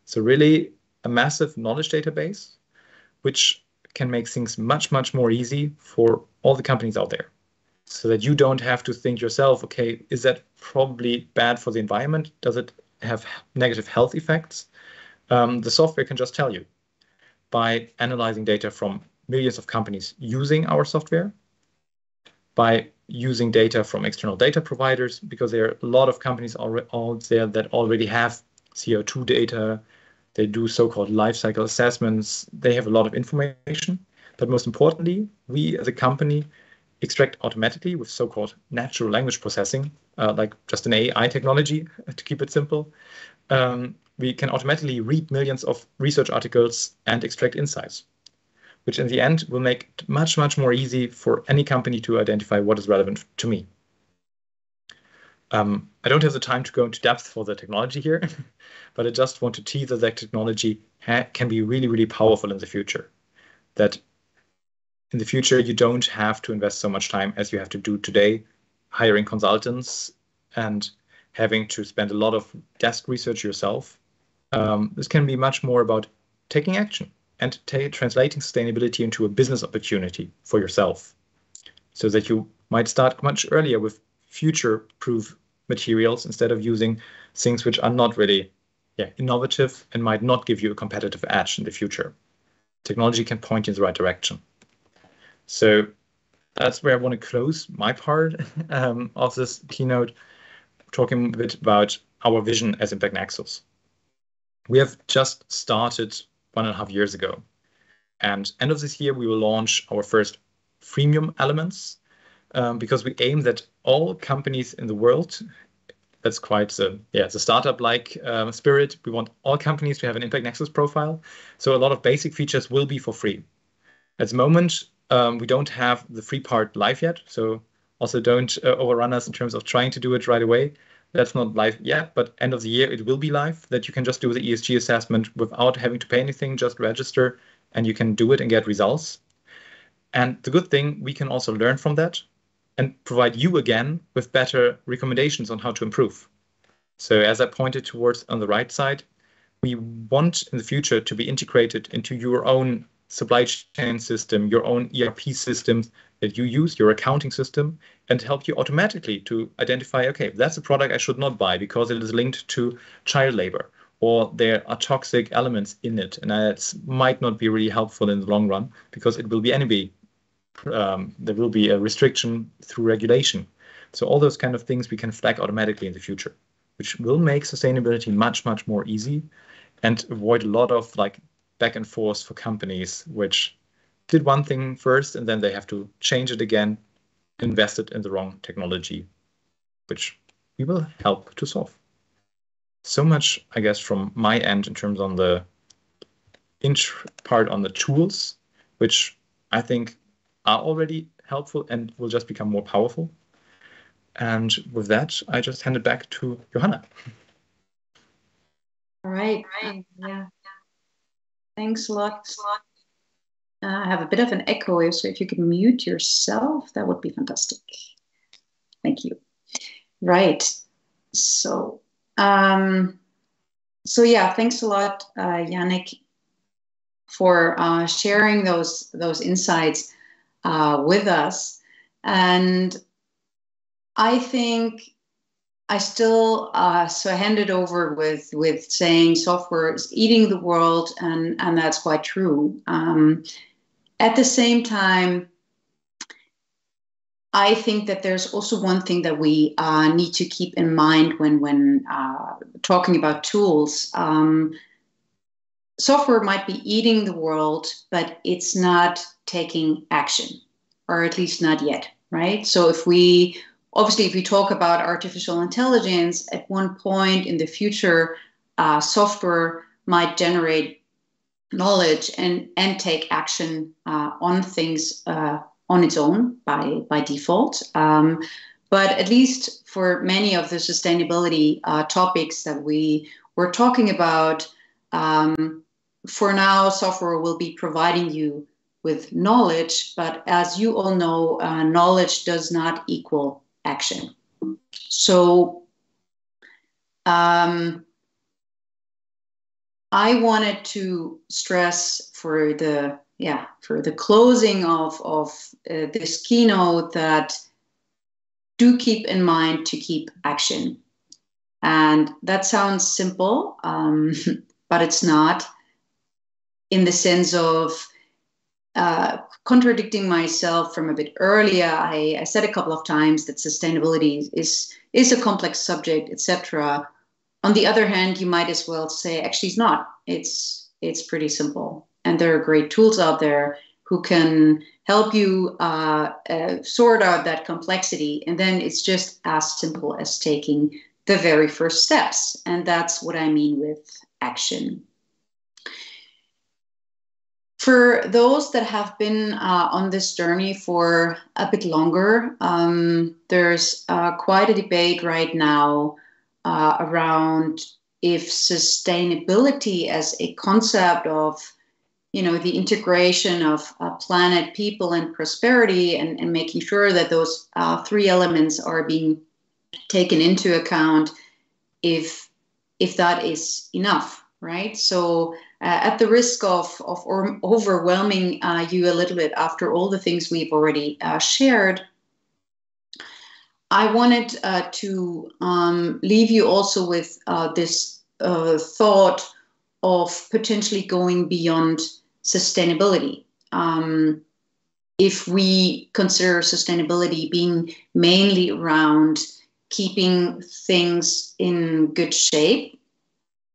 So really a massive knowledge database, which can make things much, much more easy for all the companies out there. So that you don't have to think yourself, okay, is that probably bad for the environment? Does it have negative health effects? The software can just tell you by analyzing data from millions of companies using our software, by using data from external data providers, because there are a lot of companies out there that already have CO2 data. They do so-called life cycle assessments. They have a lot of information. But most importantly, we as a company extract automatically with so-called natural language processing, like just an AI technology, to keep it simple. We can automatically read millions of research articles and extract insights, which in the end will make it much, much more easy for any company to identify what is relevant to me. I don't have the time to go into depth for the technology here, but I just want to tease that technology can be really, really powerful in the future. That in the future, you don't have to invest so much time as you have to do today, hiring consultants and having to spend a lot of desk research yourself. This can be much more about taking action and translating sustainability into a business opportunity for yourself, so that you might start much earlier with future-proof materials instead of using things which are not really innovative and might not give you a competitive edge in the future. Technology can point you in the right direction. So that's where I want to close my part of this keynote, talking a bit about our vision as Impact Nexus. We have just started 1.5 years ago, and end of this year we will launch our first freemium elements, because we aim that all companies in the world, that's quite the startup-like spirit. We want all companies to have an Impact Nexus profile. So a lot of basic features will be for free. At the moment, we don't have the free part live yet, so also don't overrun us in terms of trying to do it right away. That's not live yet, but end of the year it will be live, that you can just do the ESG assessment without having to pay anything, just register, and you can do it and get results. And the good thing, we can also learn from that and provide you again with better recommendations on how to improve. So as I pointed towards on the right side, we want in the future to be integrated into your own supply chain system, your own ERP systems that you use, your accounting system, and help you automatically to identify, okay, that's a product I should not buy because it is linked to child labor, or there are toxic elements in it, and that might not be really helpful in the long run because it will be anyway, there will be a restriction through regulation. So all those kind of things we can flag automatically in the future, which will make sustainability much, much more easy and avoid a lot of like back and forth for companies which did one thing first and then they have to change it again, invested in the wrong technology, which we will help to solve. So much, I guess, from my end in terms on the part on the tools, which I think are already helpful and will just become more powerful. And with that, I just hand it back to Johanna. All right. Yeah. Thanks a lot. I have a bit of an echo, so if you could mute yourself, that would be fantastic. Thank you. Right. So yeah, thanks a lot, Jannic, for sharing those insights with us. And I think I still so I handed over with saying software is eating the world, and that's quite true. At the same time, I think that there's also one thing that we need to keep in mind when talking about tools. Software might be eating the world, but it's not taking action, or at least not yet, right? So if we talk about artificial intelligence, at one point in the future, software might generate knowledge and take action on things on its own by default. But at least for many of the sustainability topics that we were talking about, for now, software will be providing you with knowledge, but as you all know, knowledge does not equal action. So I wanted to stress for the closing of this keynote that do keep in mind to keep action. And that sounds simple, but it's not, in the sense of contradicting myself from a bit earlier. I said a couple of times that sustainability is a complex subject, etc. On the other hand, you might as well say, actually, it's not. It's pretty simple. And there are great tools out there who can help you sort out that complexity. And then it's just as simple as taking the very first steps. And that's what I mean with action. For those that have been on this journey for a bit longer, there's quite a debate right now around if sustainability as a concept of, the integration of planet, people, and prosperity, and making sure that those three elements are being taken into account, if that is enough, right? So at the risk of overwhelming you a little bit after all the things we've already shared, I wanted to leave you also with this thought of potentially going beyond sustainability. If we consider sustainability being mainly around keeping things in good shape,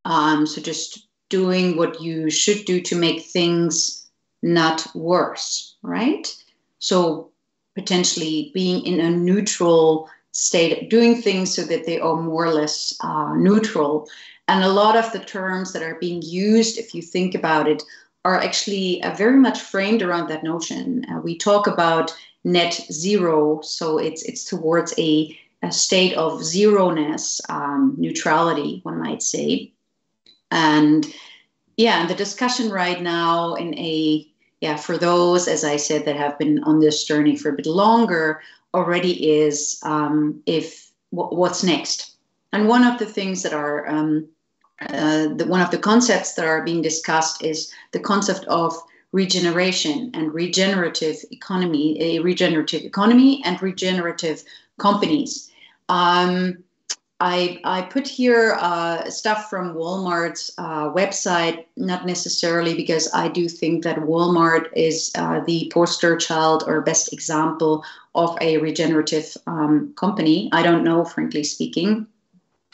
so just doing what you should do to make things not worse, right? So potentially being in a neutral state, doing things so that they are more or less neutral. And a lot of the terms that are being used, if you think about it, are actually very much framed around that notion. We talk about net zero, so it's towards a state of zeroness, neutrality, one might say. And the discussion right now for those, as I said, that have been on this journey for a bit longer already is what's next. And one of the things that are one of the concepts that are being discussed is the concept of regeneration and regenerative economy, a regenerative economy and regenerative companies. I put here stuff from Walmart's website, not necessarily because I do think that Walmart is the poster child or best example of a regenerative company. I don't know, frankly speaking.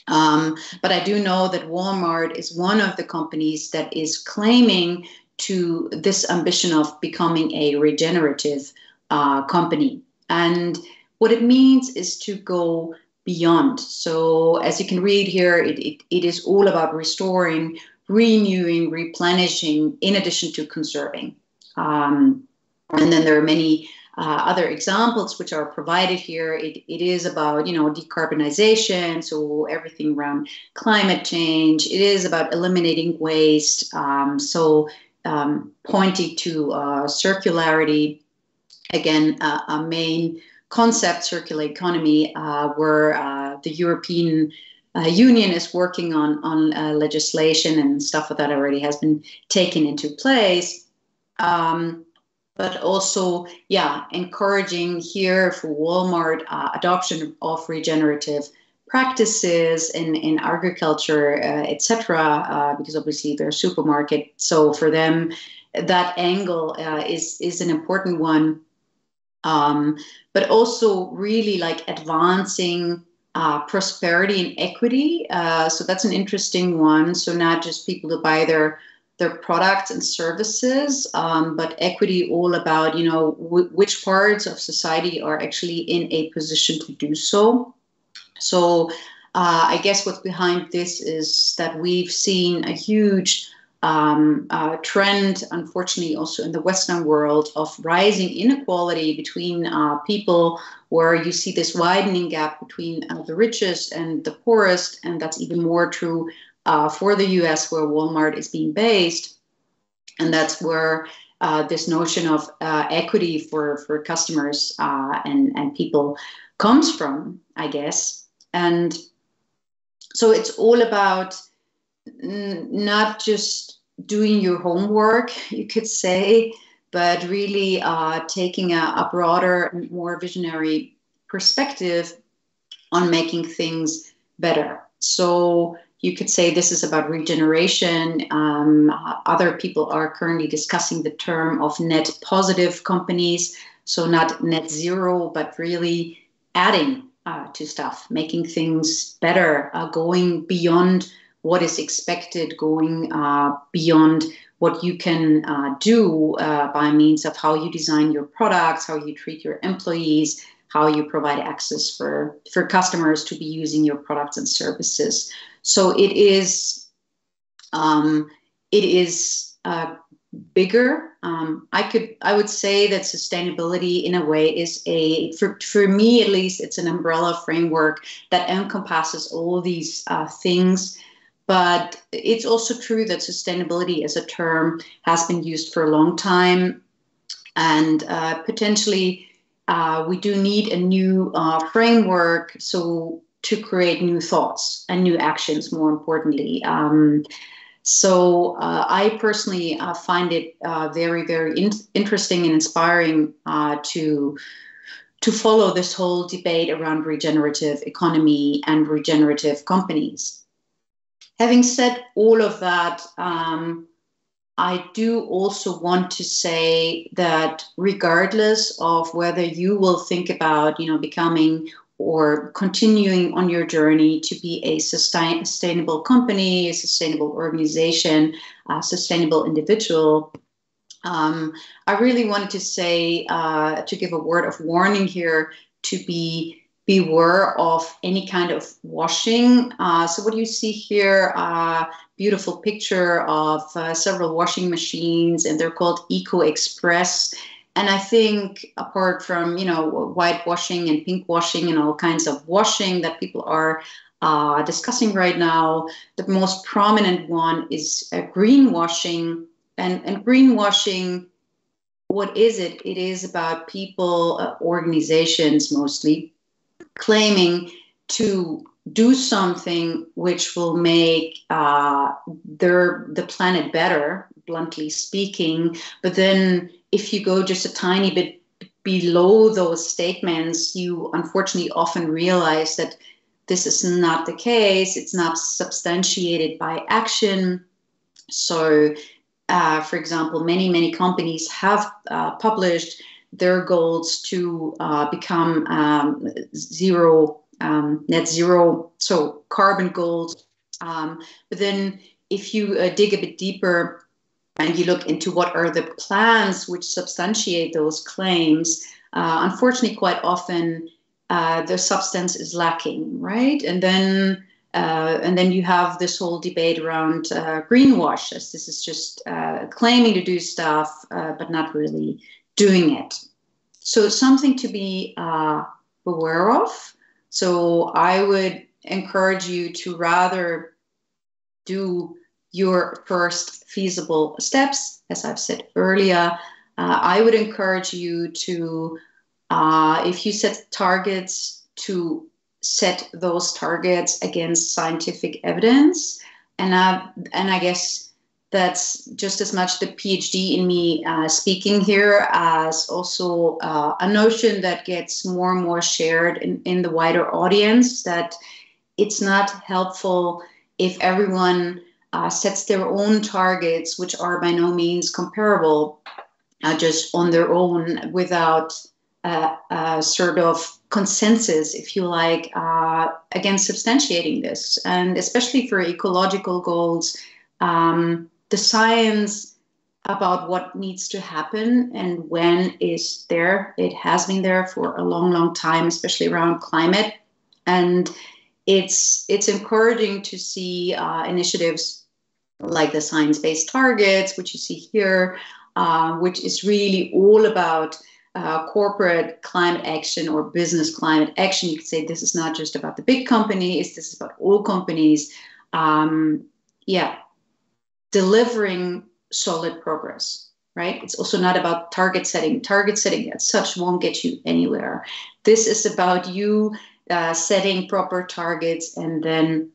But I do know that Walmart is one of the companies that is claiming to this ambition of becoming a regenerative company. And what it means is to go beyond. So as you can read here, it is all about restoring, renewing, replenishing, in addition to conserving. And then there are many other examples which are provided here. It is about, decarbonization, so everything around climate change. It is about eliminating waste, pointing to circularity. Again, a main concept, circular economy, where the European Union is working on legislation and stuff that already has been taken into place. But also, encouraging here for Walmart adoption of regenerative practices in agriculture, etc. Because obviously they're a supermarket, so for them that angle is an important one. But also really like advancing prosperity and equity. So that's an interesting one. So not just people to buy their products and services, but equity all about, which parts of society are actually in a position to do so. So I guess what's behind this is that we've seen a huge trend, unfortunately, also in the Western world, of rising inequality between people, where you see this widening gap between the richest and the poorest. And that's even more true for the US, where Walmart is being based. And that's where this notion of equity for customers and people comes from, I guess. And so it's all about not just doing your homework, you could say, but really taking a broader and more visionary perspective on making things better. So You could say this is about regeneration. Other people are currently discussing the term of net positive companies. So not net zero, but really adding to stuff, making things better, going beyond what is expected, going beyond what you can do by means of how you design your products, how you treat your employees, how you provide access for customers to be using your products and services. So it is bigger. I would say that sustainability in a way is for me at least, it's an umbrella framework that encompasses all these things. But it's also true that sustainability as a term has been used for a long time, and potentially we do need a new framework to create new thoughts and new actions, more importantly. So I personally find it very, very interesting and inspiring to follow this whole debate around regenerative economy and regenerative companies. Having said all of that, I do also want to say that regardless of whether you will think about, becoming or continuing on your journey to be a sustainable company, a sustainable organization, a sustainable individual, I really wanted to say, to give a word of warning here, to beware of any kind of washing. So what you see here, beautiful picture of several washing machines, and they're called Eco Express. And I think apart from, whitewashing and pink washing and all kinds of washing that people are discussing right now, the most prominent one is greenwashing. And greenwashing, what is it? It is about people, organizations mostly, claiming to do something which will make the planet better, bluntly speaking. But then if you go just a tiny bit below those statements, you unfortunately often realize that this is not the case. It's not substantiated by action. So, for example, many companies have published their goals to become net zero, so carbon goals. But then if you dig a bit deeper and you look into what are the plans which substantiate those claims, unfortunately, quite often the substance is lacking, right? And then you have this whole debate around greenwash, as this is just claiming to do stuff, but not really doing it. So it's something to be aware of. So I would encourage you to rather do your first feasible steps, as I've said earlier. I would encourage you to, if you set targets, to set those targets against scientific evidence. And I guess that's just as much the PhD in me speaking here as also a notion that gets more and more shared in the wider audience, that it's not helpful if everyone sets their own targets, which are by no means comparable, just on their own without sort of consensus, if you like, against substantiating this. And especially for ecological goals, the science about what needs to happen and when is there. It has been there for a long, long time, especially around climate. And it's encouraging to see initiatives like the science-based targets, which you see here, which is really all about corporate climate action or business climate action. You could say this is not just about the big companies, this is about all companies. Delivering solid progress, right? It's also not about target setting. Target setting as such won't get you anywhere. This is about you setting proper targets and then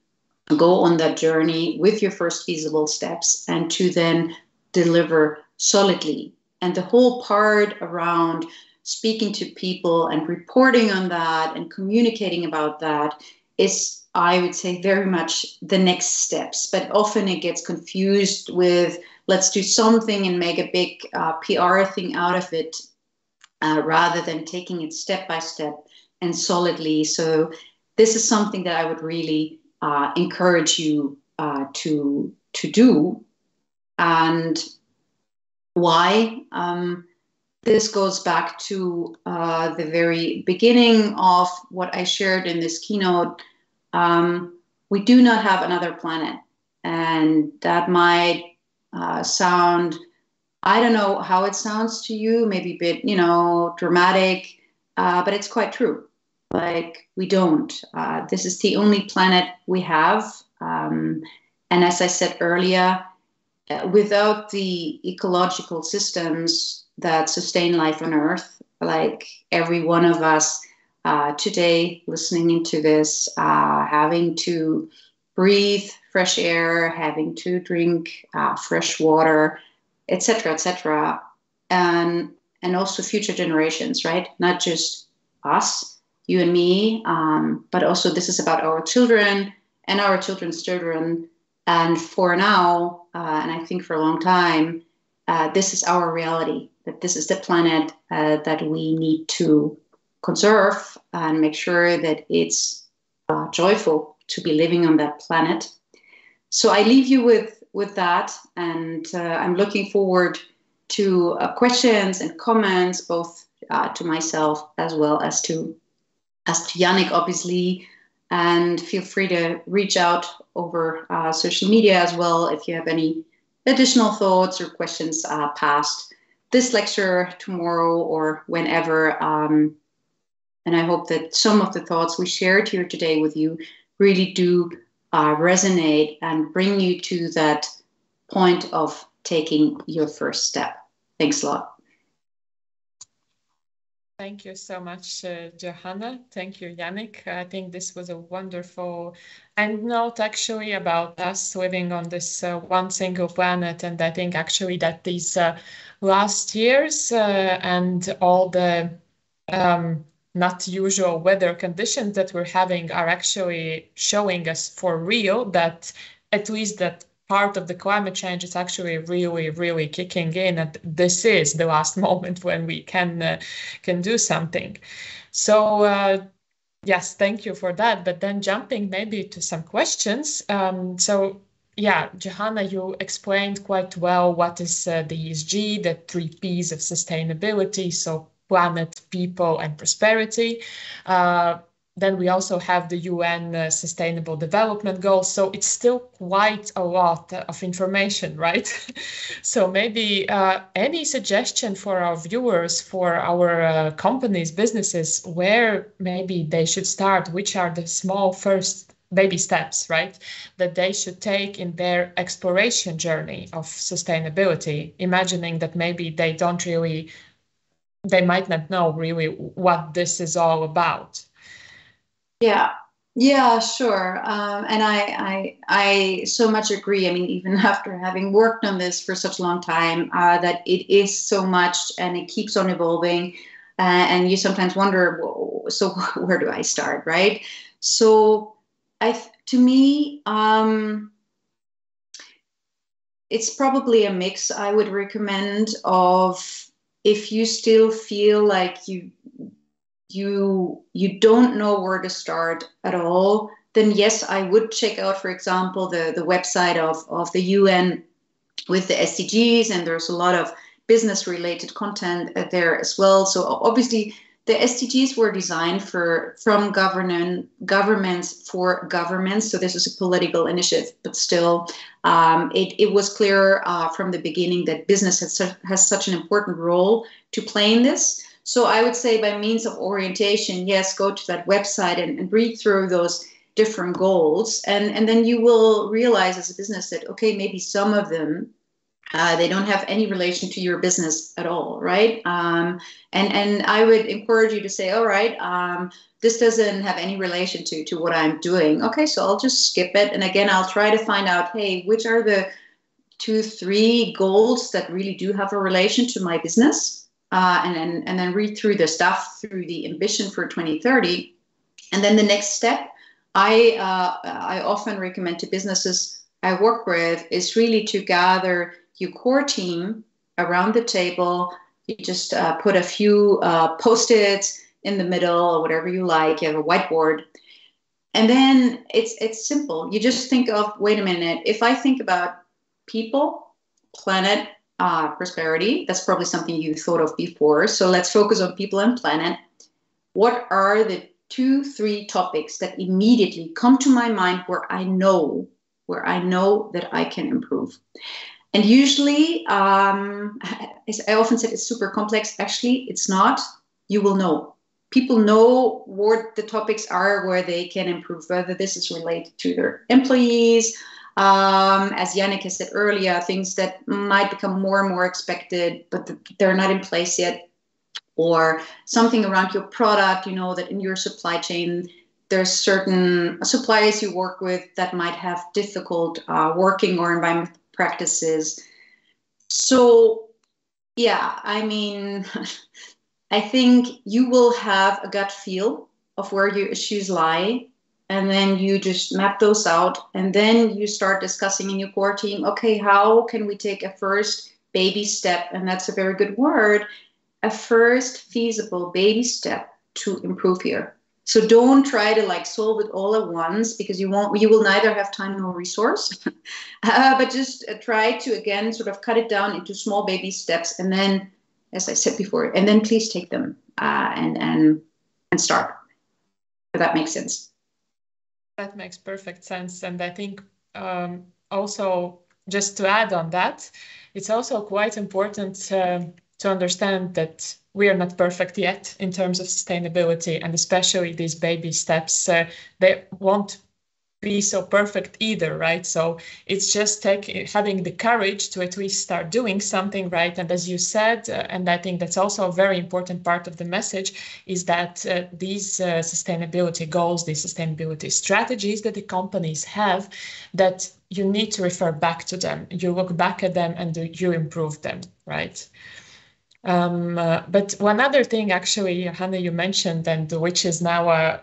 go on that journey with your first feasible steps and to then deliver solidly. And the whole part around speaking to people and reporting on that and communicating about that is I would say, very much the next steps, but often it gets confused with let's do something and make a big PR thing out of it, rather than taking it step by step and solidly. So this is something that I would really encourage you to do. And why? This goes back to the very beginning of what I shared in this keynote. We do not have another planet. And that might sound, I don't know how it sounds to you, maybe a bit, dramatic, but it's quite true. Like, we don't. This is the only planet we have. And as I said earlier, without the ecological systems that sustain life on Earth, like every one of us today listening into this, having to breathe fresh air, having to drink fresh water, etc., and also future generations, right? Not just us, you and me, but also this is about our children and our children's children. And for now, and I think for a long time, this is our reality, that this is the planet that we need to conserve and make sure that it's joyful to be living on that planet. So I leave you with that, and I'm looking forward to questions and comments, both to myself as well as to Jannic, obviously. And feel free to reach out over social media as well if you have any additional thoughts or questions past this lecture tomorrow or whenever. And I hope that some of the thoughts we shared here today with you really do resonate and bring you to that point of taking your first step. Thanks a lot. Thank you so much, Johanna. Thank you, Jannic. I think this was a wonderful end note, actually, about us living on this one single planet. And I think actually that these last years and all the not usual weather conditions that we're having are actually showing us for real that at least that part of the climate change is actually really, really kicking in, and this is the last moment when we can do something. So yes, thank you for that. But then jumping maybe to some questions. So yeah, Johanna, you explained quite well what is the ESG, the 3 Ps of sustainability. So planet, people, and prosperity. Then we also have the UN Sustainable Development Goals. So it's still quite a lot of information, right? So maybe any suggestion for our viewers, for our companies, businesses, where maybe they should start, which are the small first baby steps, right, that they should take in their exploration journey of sustainability, imagining that maybe they might not know really what this is all about. Yeah, sure. And I so much agree. I mean, even after having worked on this for such a long time, that it is so much and it keeps on evolving. And you sometimes wonder, so where do I start, right? So to me, it's probably a mix I would recommend of, if you still feel like you don't know where to start at all, then yes, I would check out, for example, the website of the UN with the SDGs, and there's a lot of business-related content there as well. So obviously, the SDGs were designed from governments for governments. So this is a political initiative, but still, it was clear from the beginning that business has such an important role to play in this. So I would say by means of orientation, yes, go to that website and read through those different goals. And then you will realize as a business that, okay, maybe some of them, they don't have any relation to your business at all, right? And I would encourage you to say, all right, this doesn't have any relation to what I'm doing. Okay, so I'll just skip it. And again, I'll try to find out, hey, which are the 2-3 goals that really do have a relation to my business? And then read through the stuff, through the ambition for 2030. And then the next step I often recommend to businesses I work with is really to gather your core team around the table. You just put a few Post-its in the middle or whatever you like. You have a whiteboard. And then it's simple. You just think of, wait a minute, if I think about people, planet, prosperity, that's probably something you thought of before. So let's focus on people and planet. What are the 2-3 topics that immediately come to my mind where I know that I can improve? And usually, as I often said, it's super complex. Actually, it's not. You will know. People know what the topics are where they can improve, whether this is related to their employees, as Jannic has said earlier, things that might become more and more expected, but they're not in place yet, or something around your product, that in your supply chain, there's certain suppliers you work with that might have difficult working or environmental practices. So, yeah, I mean, I think you will have a gut feel of where your issues lie, and then you just map those out, and then you start discussing in your core team, okay, how can we take a first baby step? And that's a very good word, a first feasible baby step to improve here. So don't try to solve it all at once, because you will neither have time nor resource, but just try to, again, sort of cut it down into small baby steps. And then, as I said before, and then please take them and start, if that makes sense. That makes perfect sense. And I think also, just to add on that, it's also quite important to understand that we are not perfect yet in terms of sustainability, and especially these baby steps, they won't be so perfect either, right? So it's just having the courage to at least start doing something, right? And as you said, and I think that's also a very important part of the message, is that these sustainability goals, these sustainability strategies that the companies have, that you need to refer back to them. You look back at them and you improve them, right? But one other thing, actually, Johanna, you mentioned, and which is now a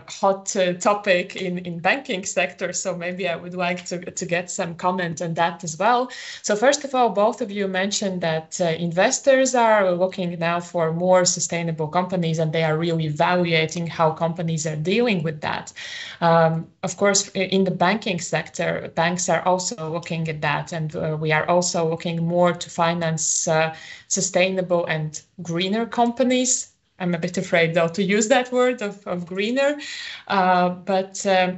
hot topic in banking sector. So maybe I would like to get some comment on that as well. So first of all, both of you mentioned that investors are looking now for more sustainable companies, and they are really evaluating how companies are dealing with that. Of course, in the banking sector, banks are also looking at that, and we are also looking more to finance sustainable and greener companies. I'm a bit afraid, though, to use that word of greener, but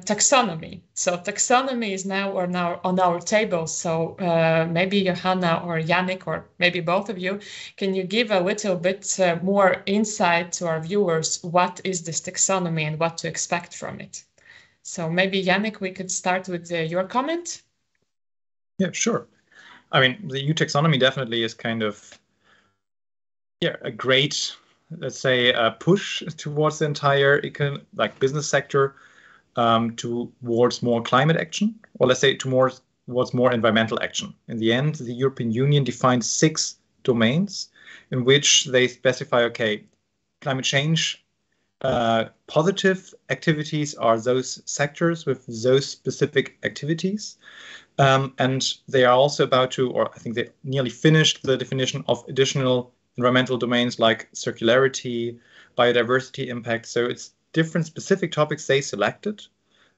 taxonomy. So taxonomy is now on our table. So maybe Johanna or Jannic, or maybe both of you, can you give a little bit more insight to our viewers? What is this taxonomy and what to expect from it? So maybe Jannic, we could start with your comment. Yeah, sure. I mean, the EU taxonomy definitely is kind of a great, let's say, push towards the entire business sector, towards more climate action, or let's say towards more environmental action. In the end, the European Union defined 6 domains in which they specify, okay, climate change, positive activities are those sectors with those specific activities. And they are also about to, or I think they nearly finished the definition of additional environmental domains like circularity, biodiversity impact. So it's different specific topics they selected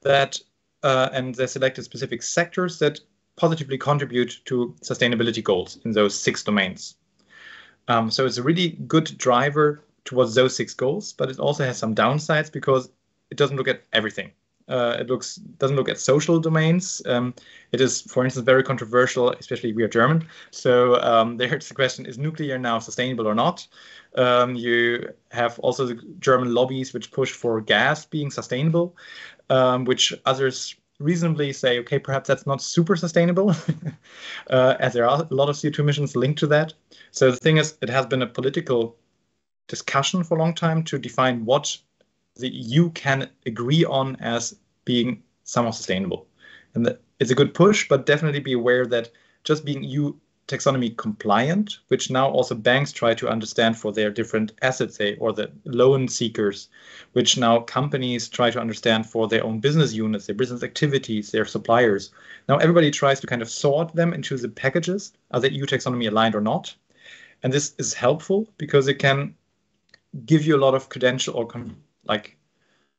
and they selected specific sectors that positively contribute to sustainability goals in those 6 domains. So it's a really good driver towards those 6 goals, but it also has some downsides because it doesn't look at everything. It doesn't look at social domains. It is, for instance, very controversial, especially we are German. So there's the question, is nuclear now sustainable or not? You have also the German lobbies which push for gas being sustainable, which others reasonably say, okay, perhaps that's not super sustainable, as there are a lot of CO2 emissions linked to that. So the thing is, it has been a political discussion for a long time to define what the EU can agree on as being somehow sustainable. And that it's a good push, but definitely be aware that just being EU taxonomy compliant, which now also banks try to understand for their different assets, or the loan seekers, which now companies try to understand for their own business units, their business activities, their suppliers. Now everybody tries to kind of sort them into the packages. Are they EU taxonomy aligned or not? And this is helpful because it can give you a lot of credential or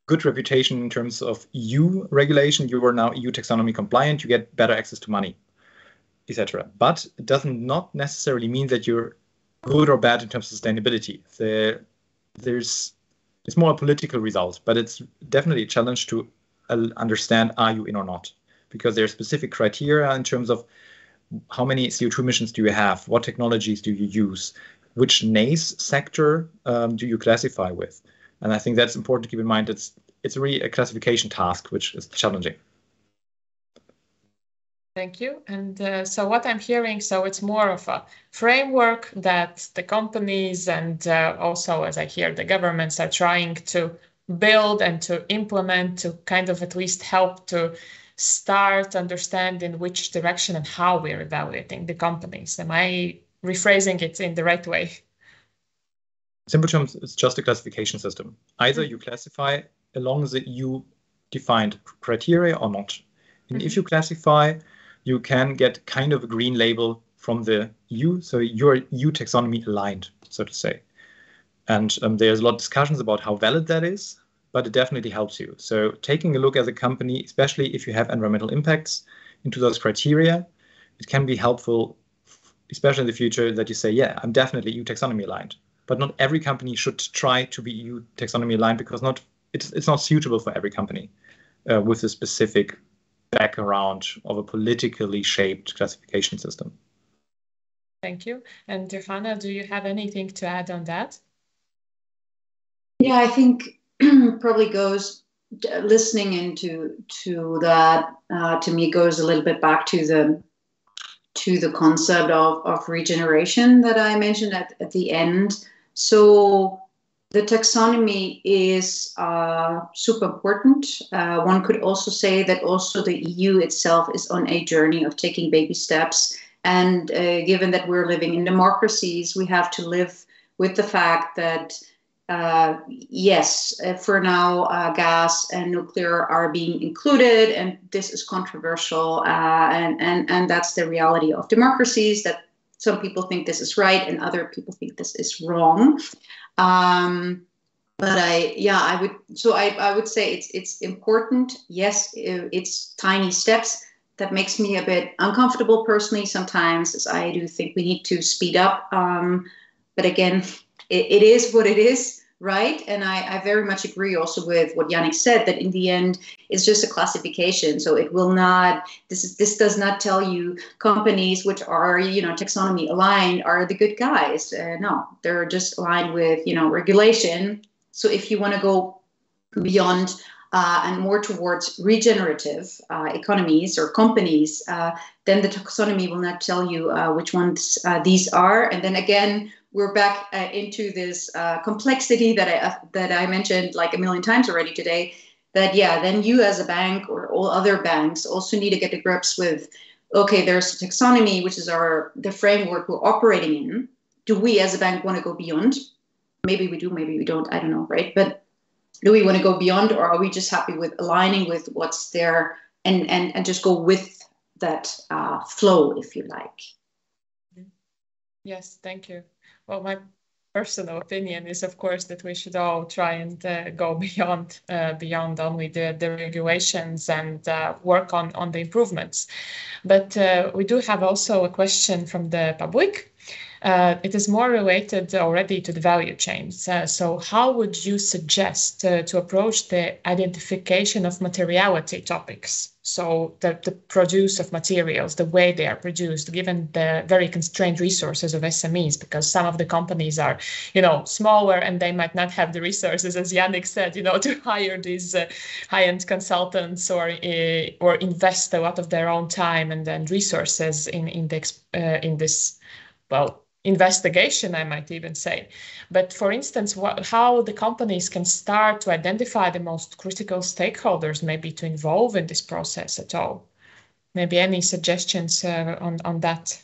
good reputation in terms of EU regulation. You are now EU taxonomy compliant, you get better access to money, etc. But it does not necessarily mean that you're good or bad in terms of sustainability. It's more a political result, but it's definitely a challenge to understand, are you in or not? Because there are specific criteria in terms of how many CO2 emissions do you have, what technologies do you use, which NACE sector do you classify with? And I think that's important to keep in mind. It's really a classification task, which is challenging. Thank you. And so what I'm hearing, so it's more of a framework that the companies and also, as I hear, the governments are trying to build and to implement to kind of at least help to start understanding which direction and how we're evaluating the companies. Am I rephrasing it in the right way? In simple terms, it's just a classification system. Either you classify along the EU-defined criteria or not. And if you classify, you can get kind of a green label from the EU, so you're EU taxonomy aligned, so to say. And there's a lot of discussions about how valid that is, but it definitely helps you. So taking a look at the company, especially if you have environmental impacts into those criteria, it can be helpful, especially in the future, that you say, yeah, I'm definitely EU taxonomy aligned. But not every company should try to be EU taxonomy aligned because it's not suitable for every company with a specific background of a politically shaped classification system. Thank you. And Johanna, do you have anything to add on that? Yeah, I think probably goes listening into that to me goes a little bit back to the concept of regeneration that I mentioned at the end. So the taxonomy is super important. One could also say that also the EU itself is on a journey of taking baby steps. And given that we're living in democracies, we have to live with the fact that, yes, for now, gas and nuclear are being included, and this is controversial. And that's the reality of democracies, that some people think this is right and other people think this is wrong. But I would say it's important. Yes, it's tiny steps. That makes me a bit uncomfortable personally sometimes, as I do think we need to speed up. But again, it is what it is, right? And I very much agree also with what Janic said, that in the end, it's just a classification. So it will not, this does not tell you companies which are, taxonomy aligned are the good guys. No, they're just aligned with, regulation. So if you want to go beyond and more towards regenerative economies or companies, then the taxonomy will not tell you which ones these are. And then again, we're back into this complexity that I mentioned like a million times already today, that, then you as a bank or all other banks also need to get to grips with, okay, there's a taxonomy, which is the framework we're operating in. Do we as a bank want to go beyond? Maybe we do, maybe we don't, I don't know, right? But do we want to go beyond, or are we just happy with aligning with what's there and just go with that flow, if you like? Yes, thank you. Well, my personal opinion is, of course, that we should all try and go beyond only the regulations and work on the improvements. But we do have also a question from the public. It is more related already to the value chains. So how would you suggest to approach the identification of materiality topics? So the produce of materials, the way they are produced, given the very constrained resources of SMEs, because some of the companies are, smaller and they might not have the resources, as Janic said, to hire these high-end consultants or invest a lot of their own time and resources in this, investigation, I might even say. But for instance, how the companies can start to identify the most critical stakeholders, maybe to involve in this process at all. Maybe any suggestions on that?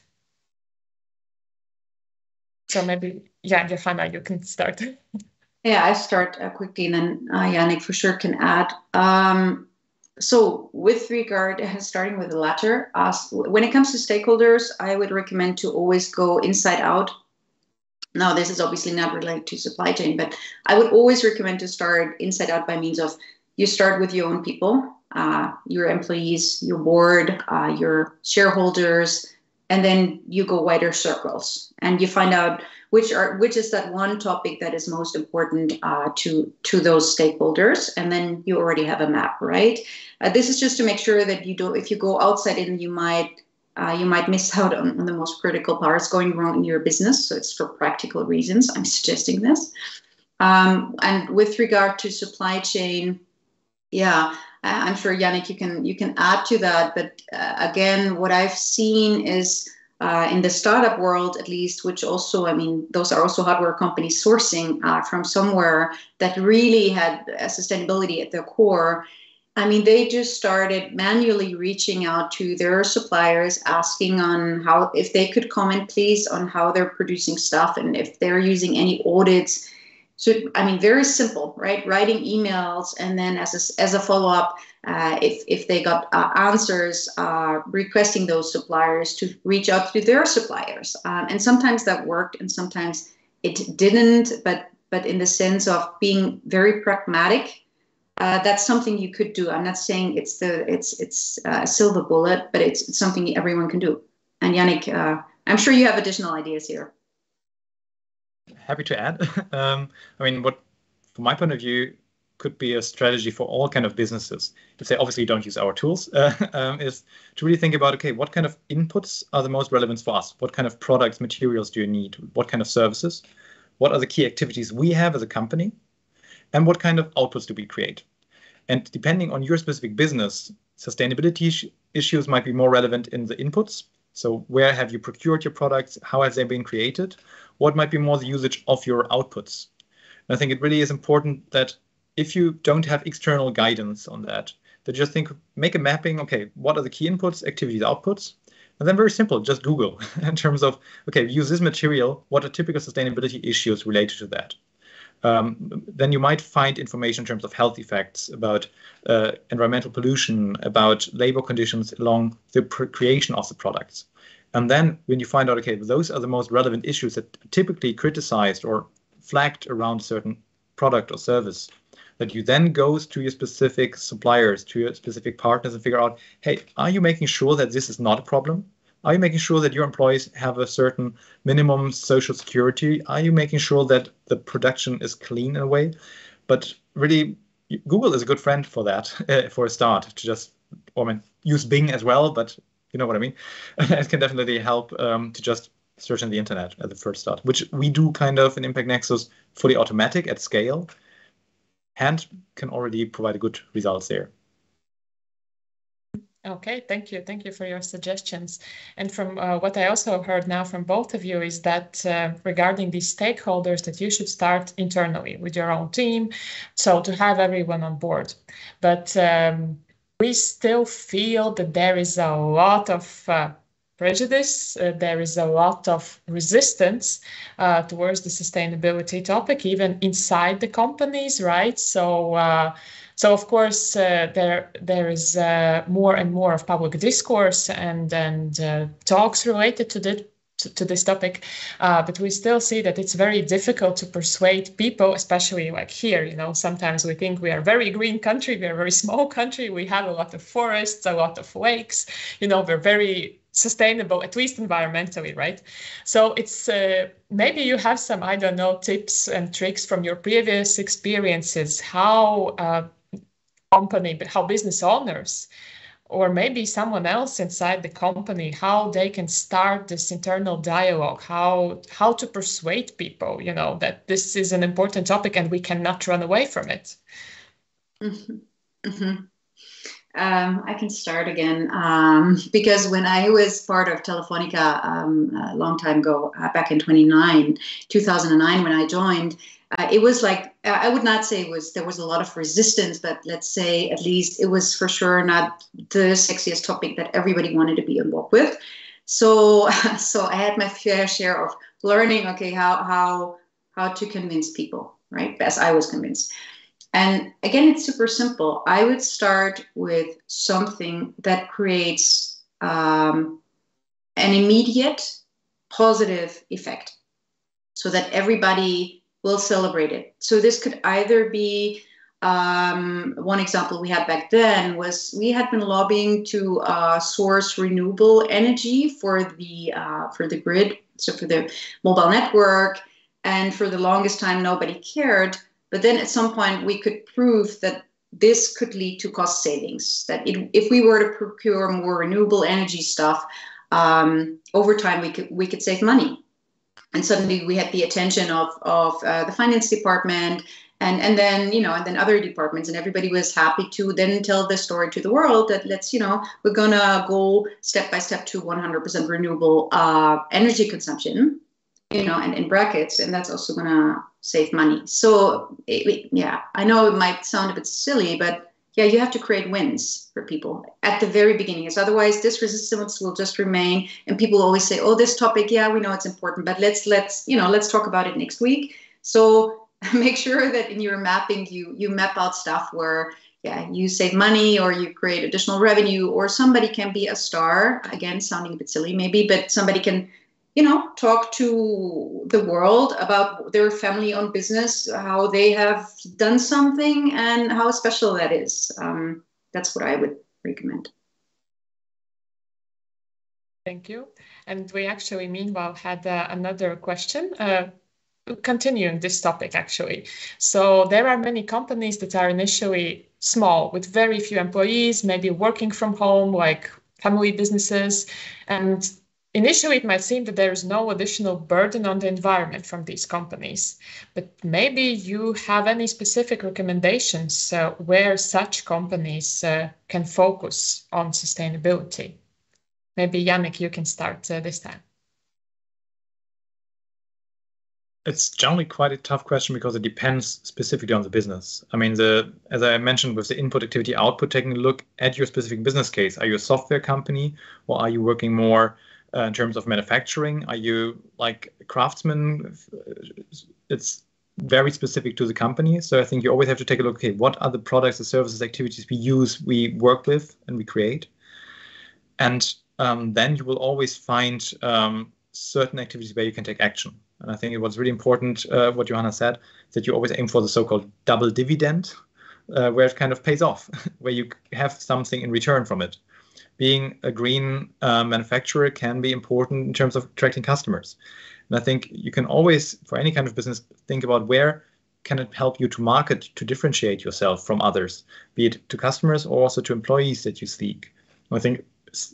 So maybe, Johanna, you can start. Yeah, I start quickly, and then Jannic for sure can add. So with regard, starting with the latter, when it comes to stakeholders, I would recommend to always go inside out. Now, this is obviously not related to supply chain, but I would always recommend to start inside out by means of you start with your own people, your employees, your board, your shareholders, and then you go wider circles and you find out which is that one topic that is most important to those stakeholders, and then you already have a map, right? This is just to make sure that if you go outside in, you might miss out on the most critical parts going wrong in your business. So it's for practical reasons I'm suggesting this. And with regard to supply chain, I'm sure Jannic you can add to that. But again, what I've seen is in the startup world, at least, which also, I mean, those are also hardware companies sourcing from somewhere that really had sustainability at their core. I mean, they just started manually reaching out to their suppliers, asking on if they could comment, please, on how they're producing stuff and if they're using any audits. So, I mean, very simple, right? Writing emails, and then as a follow-up, if they got answers, requesting those suppliers to reach out to their suppliers. And sometimes that worked, and sometimes it didn't. But in the sense of being very pragmatic, that's something you could do. I'm not saying it's a silver bullet, but it's something everyone can do. And Jannic, I'm sure you have additional ideas here. Happy to add. I mean, what, from my point of view, could be a strategy for all kind of businesses, if they obviously don't use our tools, is to really think about, okay, what kind of inputs are the most relevant for us? What kind of products, materials do you need? What kind of services? What are the key activities we have as a company? And what kind of outputs do we create? And depending on your specific business, sustainability issues might be more relevant in the inputs. So where have you procured your products? How have they been created? What might be more the usage of your outputs? And I think it really is important that if you don't have external guidance on that just make a mapping, okay, what are the key inputs, activities, outputs? And then very simple, just Google in terms of, okay, use this material, what are typical sustainability issues related to that? Then you might find information in terms of health effects, about environmental pollution, about labor conditions along the creation of the products. And then when you find out, okay, those are the most relevant issues that are typically criticized or flagged around a certain product or service, that you then go to your specific suppliers, to your specific partners and figure out, hey, are you making sure that this is not a problem? Are you making sure that your employees have a certain minimum social security? Are you making sure that the production is clean in a way? But really, Google is a good friend for that, for a start, to just, use Bing as well, but you know what I mean? It can definitely help to just search on the internet at the first start, which we do kind of in Impact Nexus fully automatic at scale, and can already provide good results there. Okay, thank you. Thank you for your suggestions. And from what I also heard now from both of you is that regarding these stakeholders, that you should start internally with your own team, so to have everyone on board. But we still feel that there is a lot of prejudice, there is a lot of resistance towards the sustainability topic, even inside the companies, right? So of course, there is more and more of public discourse and talks related to this topic, but we still see that it's very difficult to persuade people, especially like here. You know, sometimes we think we are a very green country, we are a very small country, we have a lot of forests, a lot of lakes. You know, we're very sustainable, at least environmentally, right? So it's maybe you have some, I don't know, tips and tricks from your previous experiences, how business owners, or maybe someone else inside the company, how they can start this internal dialogue, how to persuade people, you know, that this is an important topic and we cannot run away from it. Mm-hmm. Mm-hmm. I can start again, because when I was part of Telefónica a long time ago, back in 2009, when I joined, it was like, I would not say there was a lot of resistance, but let's say at least it was for sure not the sexiest topic that everybody wanted to be involved with. So I had my fair share of learning, okay, how to convince people, right? As I was convinced. And again, it's super simple. I would start with something that creates an immediate positive effect so that everybody will celebrate it. So this could either be, one example we had back then was we had been lobbying to source renewable energy for the grid, so for the mobile network. And for the longest time, nobody cared. But then at some point, we could prove that this could lead to cost savings, that if we were to procure more renewable energy stuff, over time, we could save money. And suddenly we had the attention of the finance department and then other departments, and everybody was happy to then tell the story to the world that we're going to go step by step to 100% renewable energy consumption, and in brackets, and that's also going to save money. So, I know it might sound a bit silly, but yeah, you have to create wins for people at the very beginning. As otherwise, this resistance will just remain, and people always say, "Oh, this topic, yeah, we know it's important, but let's talk about it next week." So make sure that in your mapping, you map out stuff where you save money or you create additional revenue, or somebody can be a star. Again, sounding a bit silly maybe, but somebody can talk to the world about their family-owned business, how they have done something and how special that is. That's what I would recommend. Thank you. And we actually, meanwhile, had another question. Continuing this topic, actually. So there are many companies that are initially small with very few employees, maybe working from home, like family businesses. And initially, it might seem that there is no additional burden on the environment from these companies, but maybe you have any specific recommendations where such companies can focus on sustainability. Maybe Jannic, you can start this time. It's generally quite a tough question because it depends specifically on the business. I mean, as I mentioned, with the input activity output, taking a look at your specific business case. Are you a software company, or are you working more in terms of manufacturing? Are you like a craftsman? It's very specific to the company. So I think you always have to take a look, okay, what are the products, the services, activities we work with and we create? And then you will always find certain activities where you can take action. And I think it was really important, what Johanna said, that you always aim for the so-called double dividend, where it kind of pays off, where you have something in return from it. Being a green manufacturer can be important in terms of attracting customers. And I think you can always, for any kind of business, think about where can it help you to market, to differentiate yourself from others, be it to customers or also to employees that you seek. And I think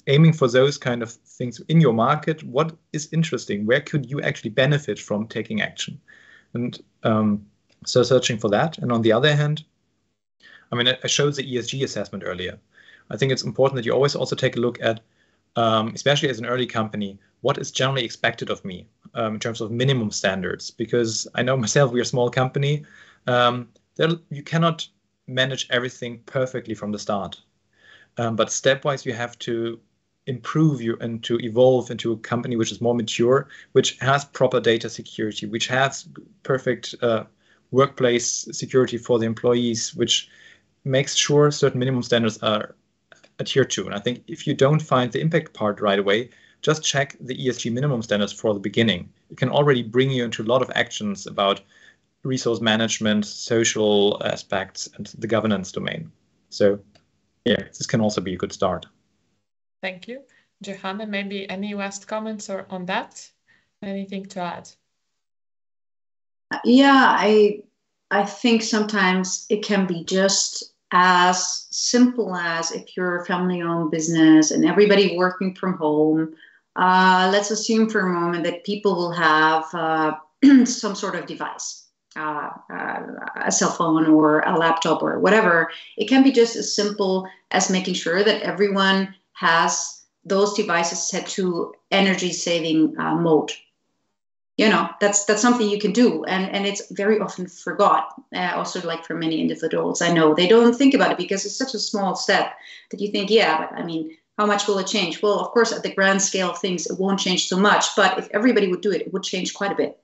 aiming for those kind of things in your market, what is interesting, where could you actually benefit from taking action? And so searching for that. And on the other hand, I mean, I showed the ESG assessment earlier. I think it's important that you always also take a look at, especially as an early company, what is generally expected of me in terms of minimum standards. Because I know myself, we're a small company. You cannot manage everything perfectly from the start. But stepwise, you have to improve and to evolve into a company which is more mature, which has proper data security, which has perfect workplace security for the employees, which makes sure certain minimum standards are adhered to. And I think if you don't find the impact part right away, just check the ESG minimum standards for the beginning. It can already bring you into a lot of actions about resource management, social aspects, and the governance domain. So yeah, this can also be a good start. Thank you. Johanna, maybe any last comments on that? Anything to add? Yeah, I think sometimes it can be just as simple as if you're a family-owned business and everybody working from home. Let's assume for a moment that people will have some sort of device. A cell phone or a laptop or whatever. It can be just as simple as making sure that everyone has those devices set to energy saving mode. That's something you can do, and it's very often forgot. Also, like for many individuals, I know they don't think about it because it's such a small step that you think, yeah, but I mean, how much will it change? Well, of course, at the grand scale of things, it won't change so much. But if everybody would do it, it would change quite a bit,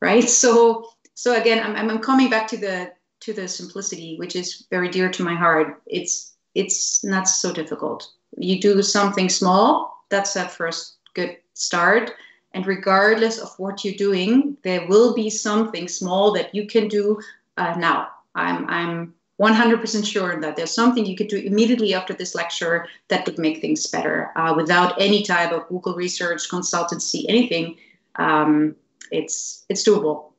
right? So again, I'm coming back to the simplicity, which is very dear to my heart. It's not so difficult. You do something small. That's a first good start. And regardless of what you're doing, there will be something small that you can do now. I'm 100% sure that there's something you could do immediately after this lecture that would make things better without any type of Google research, consultancy, anything. It's doable.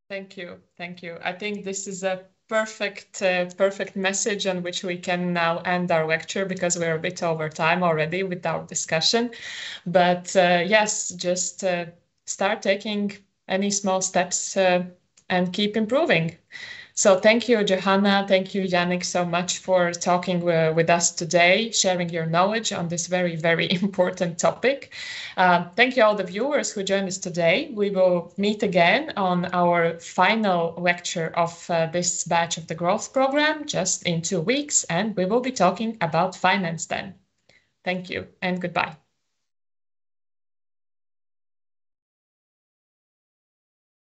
Thank you. I think this is a perfect message on which we can now end our lecture, because we're a bit over time already with our discussion. But yes, just start taking any small steps and keep improving. So thank you, Johanna. Thank you, Janick, so much for talking with us today, sharing your knowledge on this very, very important topic. Thank you all the viewers who joined us today. We will meet again on our final lecture of this batch of the growth program just in 2 weeks, and we will be talking about finance then. Thank you and goodbye.